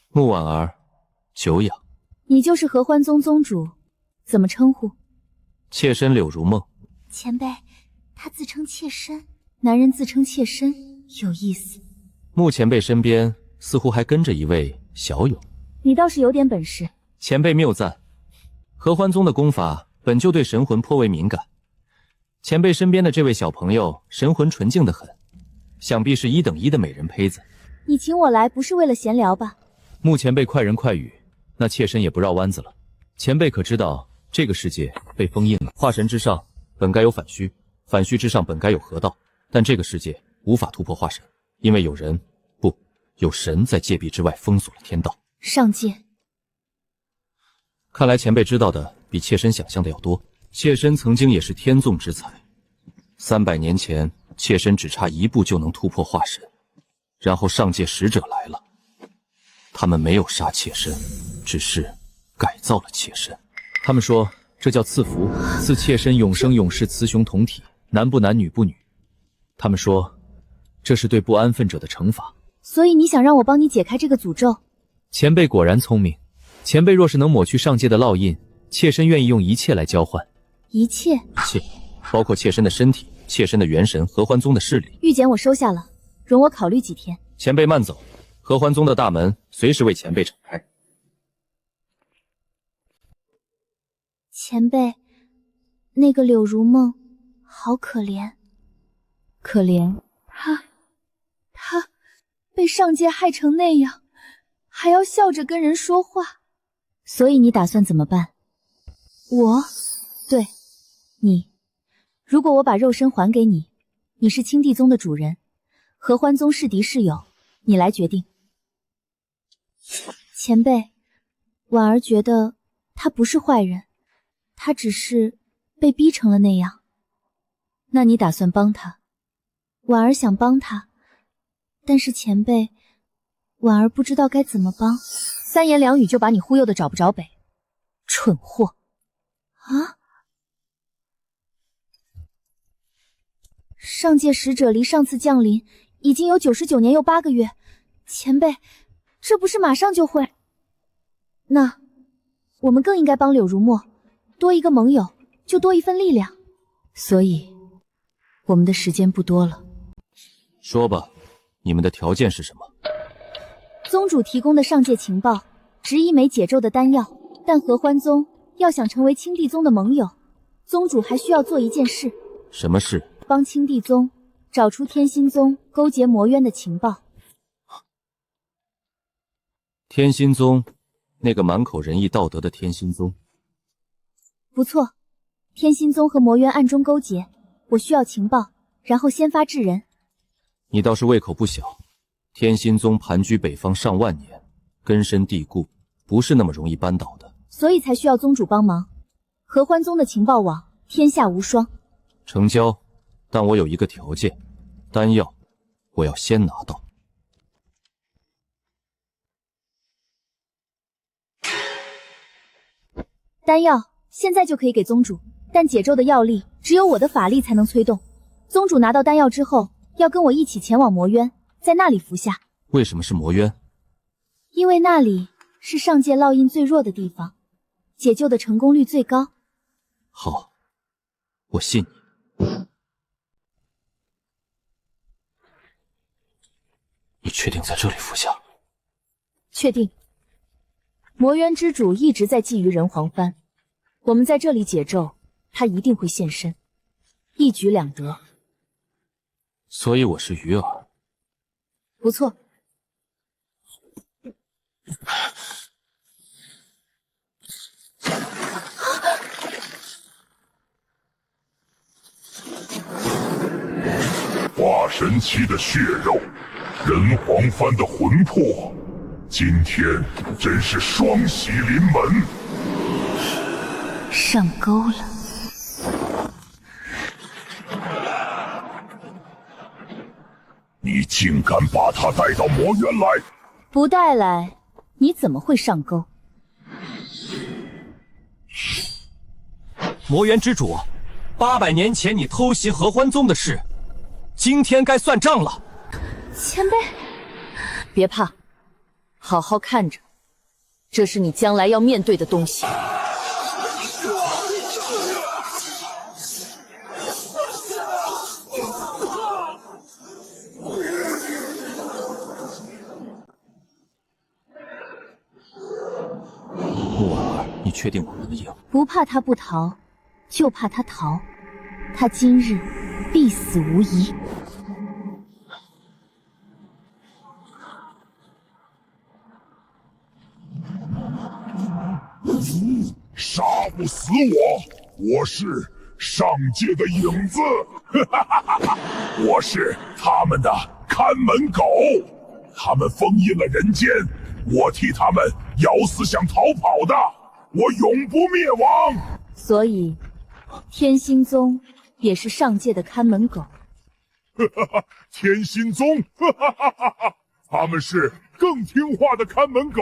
穆婉儿，久仰。你就是合欢宗宗主，怎么称呼？妾身柳如梦。前辈，他自称妾身，男人自称妾身，有意思。穆前辈身边似乎还跟着一位小友。你倒是有点本事。前辈谬赞，合欢宗的功法本就对神魂颇为敏感。前辈身边的这位小朋友神魂纯净得很，想必是1等1的美人胚子。你请我来不是为了闲聊吧？穆前辈快人快语，那妾身也不绕弯子了。前辈可知道这个世界被封印了？化神之上本该有反虚，反虚之上本该有合道，但这个世界无法突破化神，因为有神在界壁之外封锁了天道。上界。看来前辈知道的比妾身想象的要多。妾身曾经也是天纵之才，300年前，妾身只差1步就能突破化神，然后上界使者来了，他们没有杀妾身，只是改造了妾身。他们说这叫赐福，赐妾身永生永世，雌雄同体，男不男女不女。他们说这是对不安分者的惩罚。所以你想让我帮你解开这个诅咒？前辈果然聪明，前辈若是能抹去上界的烙印，妾身愿意用一切来交换。一切？一切，包括妾身的身体、妾身的元神、合欢宗的势力。玉简我收下了，容我考虑几天。前辈慢走，合欢宗的大门随时为前辈敞开。前辈，那个柳如梦好可怜。可怜？他被上界害成那样，还要笑着跟人说话。所以你打算怎么办？我？对，你。如果我把肉身还给你，你是青帝宗的主人，合欢宗是敌是友，你来决定。前辈，婉儿觉得他不是坏人，他只是被逼成了那样。那你打算帮他？婉儿想帮他，但是前辈，婉儿不知道该怎么帮，三言两语就把你忽悠的找不着北，蠢货！啊！上界使者离上次降临已经有99年又8个月，前辈，这不是马上就会？那我们更应该帮柳如墨，多一个盟友就多一份力量，所以我们的时间不多了。说吧，你们的条件是什么？宗主提供的上界情报，值1枚解咒的丹药，但合欢宗要想成为青帝宗的盟友，宗主还需要做一件事。什么事？帮青帝宗找出天心宗勾结魔渊的情报。天心宗，那个满口仁义道德的天心宗。不错，天心宗和魔渊暗中勾结，我需要情报，然后先发制人。你倒是胃口不小。天心宗盘踞北方上万年，根深蒂固，不是那么容易扳倒的，所以才需要宗主帮忙。合欢宗的情报网天下无双。成交，但我有一个条件，丹药我要先拿到。丹药现在就可以给宗主，但解咒的药力只有我的法力才能催动。宗主拿到丹药之后，要跟我一起前往魔渊，在那里服下。为什么是魔渊？因为那里是上界烙印最弱的地方，解救的成功率最高。好，我信你。你确定在这里服下？确定。魔渊之主一直在觊觎人皇幡，我们在这里解咒，他一定会现身，一举两得。所以我是鱼饵。不错。化神期的血肉，人皇幡的魂魄，今天真是双喜临门。上钩了。你竟敢把他带到魔渊来！不带来，你怎么会上钩？魔渊之主，800年前你偷袭合欢宗的事，今天该算账了。前辈，别怕，好好看着，这是你将来要面对的东西。木婉儿，你确定我能赢？不怕他不逃，就怕他逃。他今日必死无疑。杀不死我，我是上界的影子，我是他们的看门狗，他们封印了人间，我替他们咬死想逃跑的，我永不灭亡。所以，天心宗也是上界的看门狗。天心宗，他们是更听话的看门狗。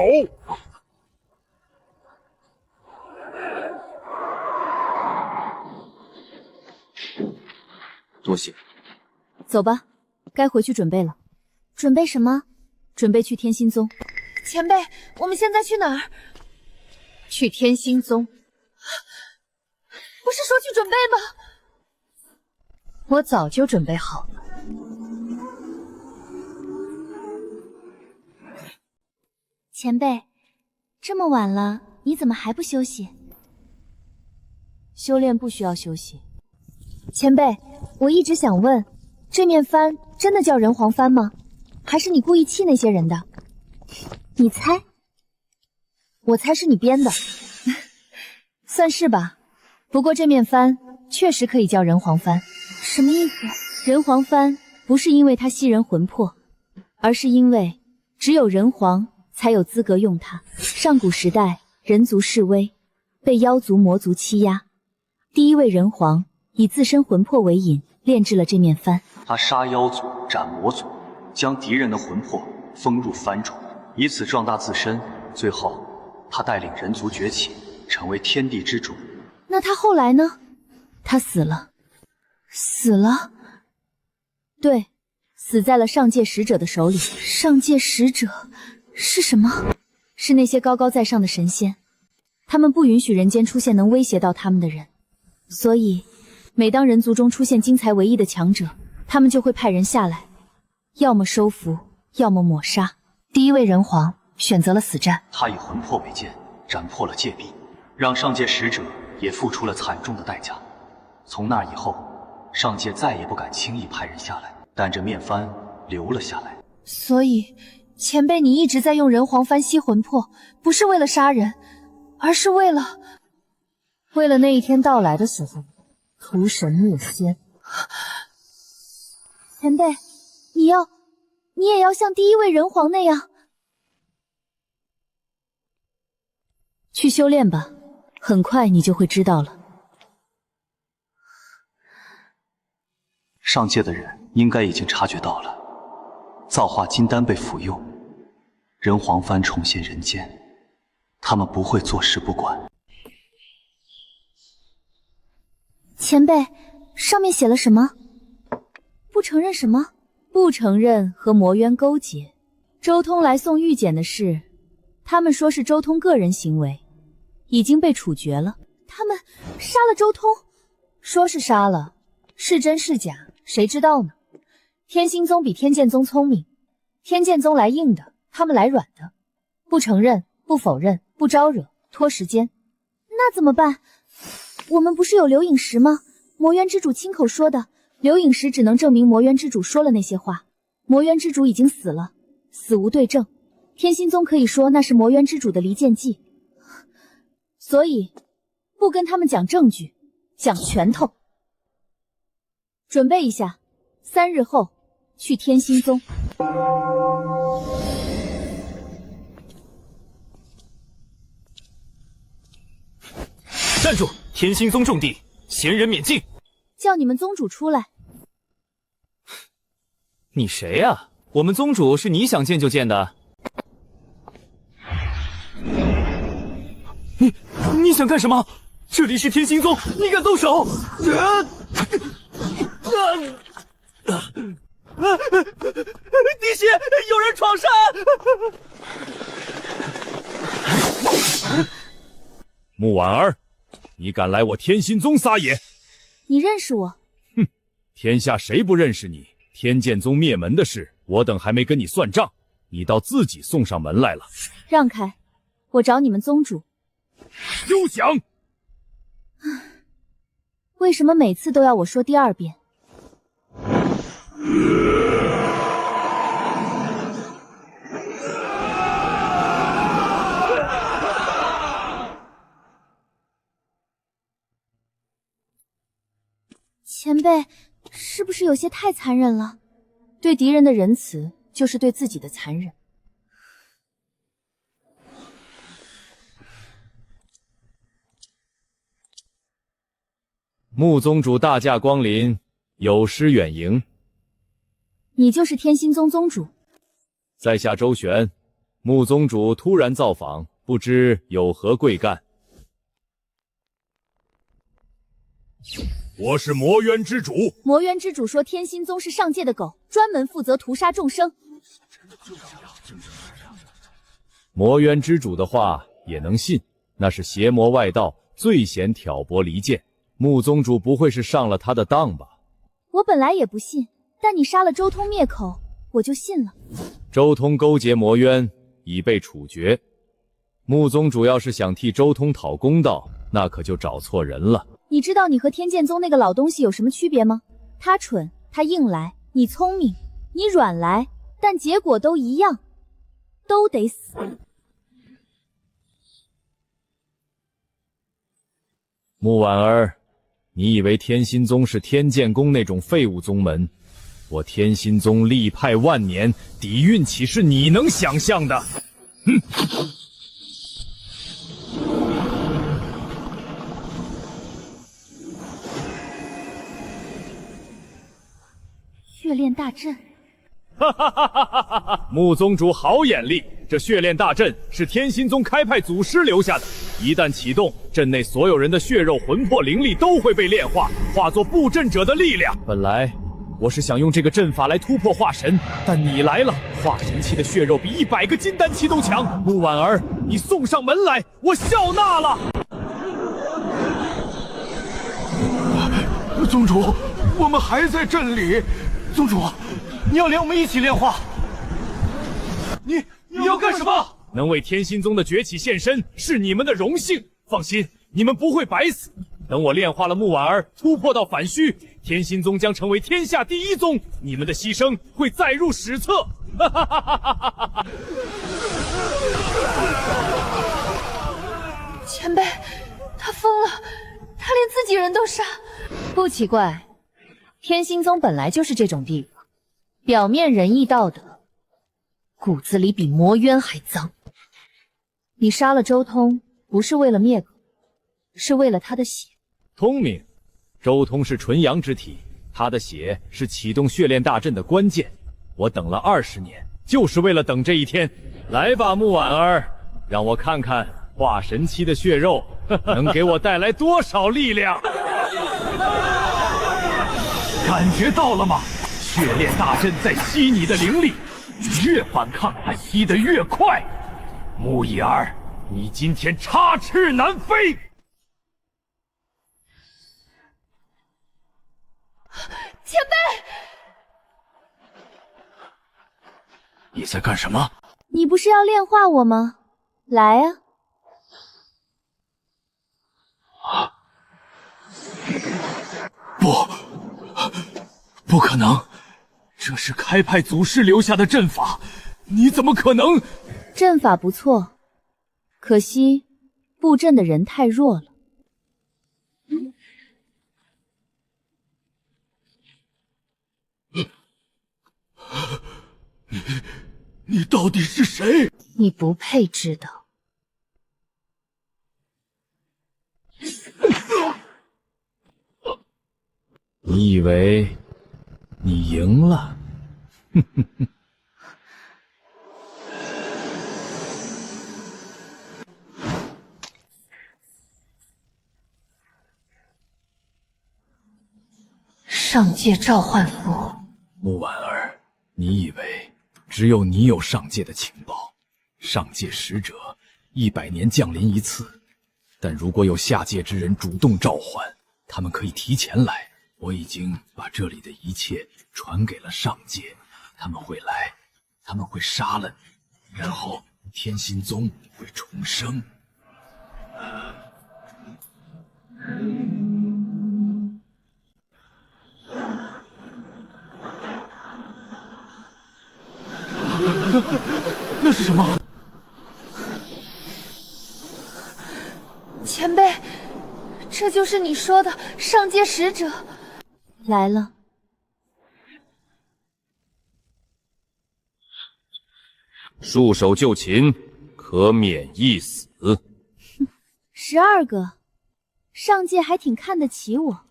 多谢。走吧，该回去准备了。准备什么？准备去天心宗。前辈，我们现在去哪儿？去天心宗。不是说去准备吗？我早就准备好了。前辈，这么晚了，你怎么还不休息？修炼不需要休息。前辈，我一直想问，这面幡真的叫人皇幡吗？还是你故意气那些人的？你猜？我猜是你编的。算是吧。不过这面幡确实可以叫人皇幡。什么意思？人皇幡不是因为它吸人魂魄，而是因为只有人皇才有资格用它。上古时代，人族式微，被妖族魔族欺压，第一位人皇以自身魂魄为引，炼制了这面幡。他杀妖族、斩魔族，将敌人的魂魄封入幡中，以此壮大自身。最后，他带领人族崛起，成为天地之主。那他后来呢？他死了。死了？对，死在了上界使者的手里。上界使者是什么？是那些高高在上的神仙，他们不允许人间出现能威胁到他们的人，所以每当人族中出现精彩为一的强者，他们就会派人下来，要么收服，要么抹杀。第一位人皇选择了死战，他以魂魄为剑，斩破了戒壁，让上界使者也付出了惨重的代价。从那以后，上界再也不敢轻易派人下来，但这面幡留了下来。所以前辈你一直在用人皇幡吸魂魄，不是为了杀人，而是为了那一天到来的时候屠神灭仙。前辈，你也要像第一位人皇那样去修炼吧，很快你就会知道了。上界的人应该已经察觉到了，造化金丹被服用，人皇幡重现人间，他们不会坐视不管。前辈，上面写了什么？不承认什么？不承认和魔渊勾结。周通来送玉简的事，他们说是周通个人行为，已经被处决了。他们杀了周通？说是杀了，是真是假谁知道呢？天心宗比天剑宗聪明，天剑宗来硬的，他们来软的，不承认，不否认，不招惹，拖时间。那怎么办？我们不是有流影石吗？魔渊之主亲口说的，流影石只能证明魔渊之主说了那些话。魔渊之主已经死了，死无对证，天心宗可以说那是魔渊之主的离间计，所以不跟他们讲证据，讲拳头。准备一下，3日后去天心宗。站住！天心宗重地，闲人免进。叫你们宗主出来。你谁呀？我们宗主是你想见就见的。你想干什么？这里是天心宗，你敢动手？滴血，有人闯山！穆婉儿，你敢来我天心宗撒野？你认识我？哼，天下谁不认识你？天剑宗灭门的事，我等还没跟你算账，你倒自己送上门来了。让开，我找你们宗主。休想！为什么每次都要我说第2遍？前辈，是不是有些太残忍了？对敌人的仁慈，就是对自己的残忍。穆宗主大驾光临，有失远迎。你就是天心宗宗主？在下周旋，穆宗主突然造访，不知有何贵干？我是魔渊之主。魔渊之主说天心宗是上界的狗，专门负责屠杀众生。魔渊之主的话也能信？那是邪魔外道，最嫌挑拨离间。穆宗主不会是上了他的当吧？我本来也不信，但你杀了周通灭口，我就信了。周通勾结魔渊，已被处决。穆宗主要是想替周通讨公道，那可就找错人了。你知道你和天剑宗那个老东西有什么区别吗？他蠢，他硬来；你聪明，你软来，但结果都一样，都得死。穆婉儿，你以为天心宗是天剑宫那种废物宗门？我天心宗历派万年，底蕴岂是你能想象的？哼！炼大阵。哈哈哈哈哈哈！穆宗主好眼力，这血炼大阵是天心宗开派祖师留下的，一旦启动，阵内所有人的血肉、魂魄、灵力都会被炼化，化作布阵者的力量。本来我是想用这个阵法来突破化神，但你来了，化神期的血肉比100个金丹期都强。穆婉儿，你送上门来，我笑纳了。宗主，我们还在阵里。宗主，你要连我们一起炼化。你要干什么？能为天心宗的崛起献身，是你们的荣幸。放心，你们不会白死。等我炼化了穆婉儿，突破到反虚，天心宗将成为天下第一宗，你们的牺牲会载入史册。哈哈哈哈哈哈！前辈，他疯了，他连自己人都杀。不奇怪，天心宗本来就是这种地方，表面仁义道德，骨子里比魔渊还脏。你杀了周通，不是为了灭口，是为了他的血。聪明，周通是纯阳之体，他的血是启动血炼大阵的关键。我等了20年，就是为了等这一天。来吧，穆婉儿，让我看看化神期的血肉能给我带来多少力量。感觉到了吗？血炼大阵在吸你的灵力，你越反抗，它吸得越快。穆易儿，你今天插翅难飞。前辈，你在干什么？你不是要炼化我吗？来啊！不可能，这是开派祖师留下的阵法，你怎么可能？阵法不错，可惜布阵的人太弱了。你到底是谁？你不配知道。你以为你赢了？哼哼哼！上界召唤符。穆婉儿，你以为只有你有上界的情报？上界使者100年降临一次，但如果有下界之人主动召唤，他们可以提前来。我已经把这里的一切传给了上界，他们会来，他们会杀了你，然后天心宗会重生。那是什么？前辈，这就是你说的上界使者来了。束手就擒，可免一死。12个，上界还挺看得起我。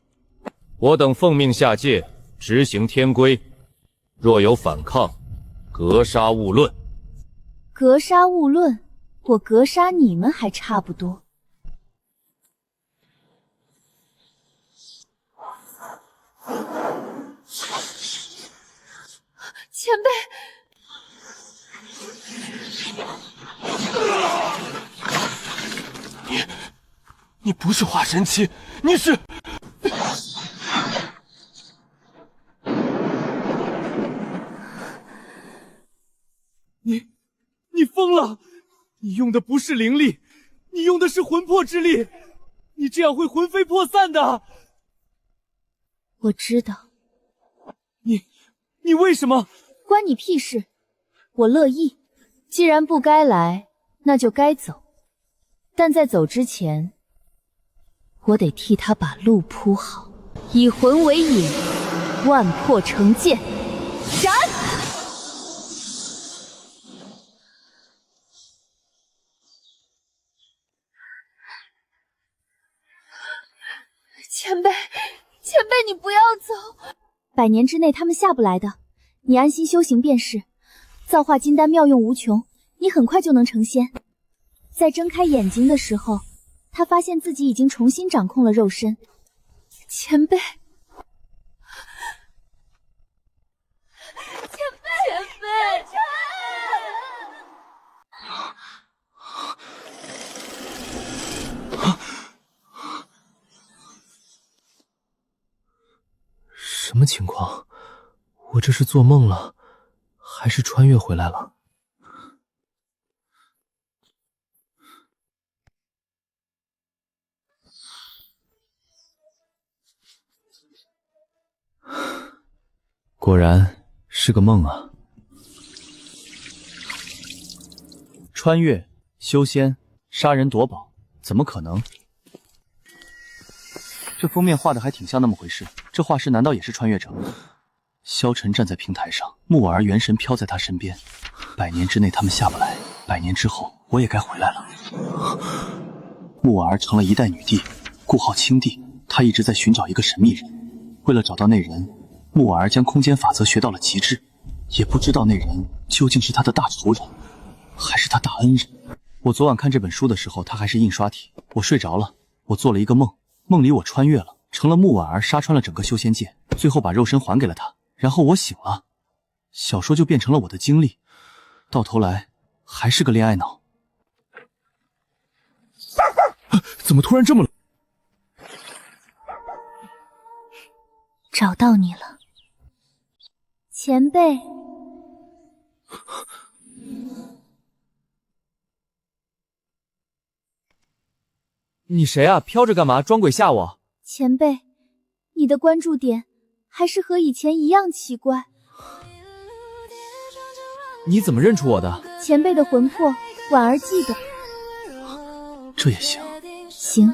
我等奉命下界，执行天规，若有反抗，格杀勿论。格杀勿论，我格杀你们还差不多。前辈，你不是化神期，你是……你疯了！你用的不是灵力，你用的是魂魄之力，你这样会魂飞魄散的。我知道。你为什么？关你屁事！我乐意。既然不该来，那就该走。但在走之前，我得替他把路铺好。以魂为引，万魄成剑，斩！前辈，你不要走！100年之内他们下不来的，你安心修行便是。造化金丹妙用无穷，你很快就能成仙。在睁开眼睛的时候，他发现自己已经重新掌控了肉身。前辈，什么情况？我这是做梦了，还是穿越回来了？果然是个梦啊！穿越、修仙、杀人夺宝，怎么可能？这封面画的还挺像那么回事，这画师难道也是穿越者？萧晨站在平台上，木婉儿元神飘在他身边。100年之内他们下不来，100年之后我也该回来了。木婉儿成了一代女帝，故号青帝。她一直在寻找一个神秘人，为了找到那人，木婉儿将空间法则学到了极致。也不知道那人究竟是她的大仇人，还是她大恩人。我昨晚看这本书的时候，它还是印刷体。我睡着了，我做了一个梦，梦里我穿越了，成了木婉儿，杀穿了整个修仙界，最后把肉身还给了他。然后我醒了，小说就变成了我的经历，到头来还是个恋爱脑。怎么突然这么冷？找到你了，前辈。你谁啊？飘着干嘛？装鬼吓我？前辈，你的关注点还是和以前一样奇怪。你怎么认出我的？前辈的魂魄，婉儿记得。这也行？行。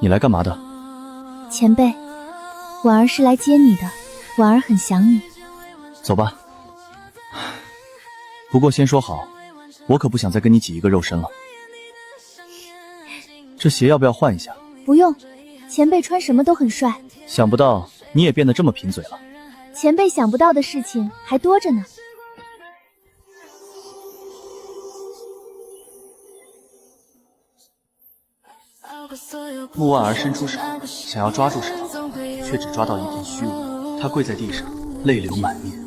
你来干嘛的？前辈，婉儿是来接你的，婉儿很想你。走吧。不过先说好，我可不想再跟你挤一个肉身了。这鞋要不要换一下？不用，前辈穿什么都很帅。想不到你也变得这么贫嘴了。前辈想不到的事情还多着呢。木婉儿伸出手，想要抓住什么，却只抓到一片虚无。她跪在地上，泪流满面。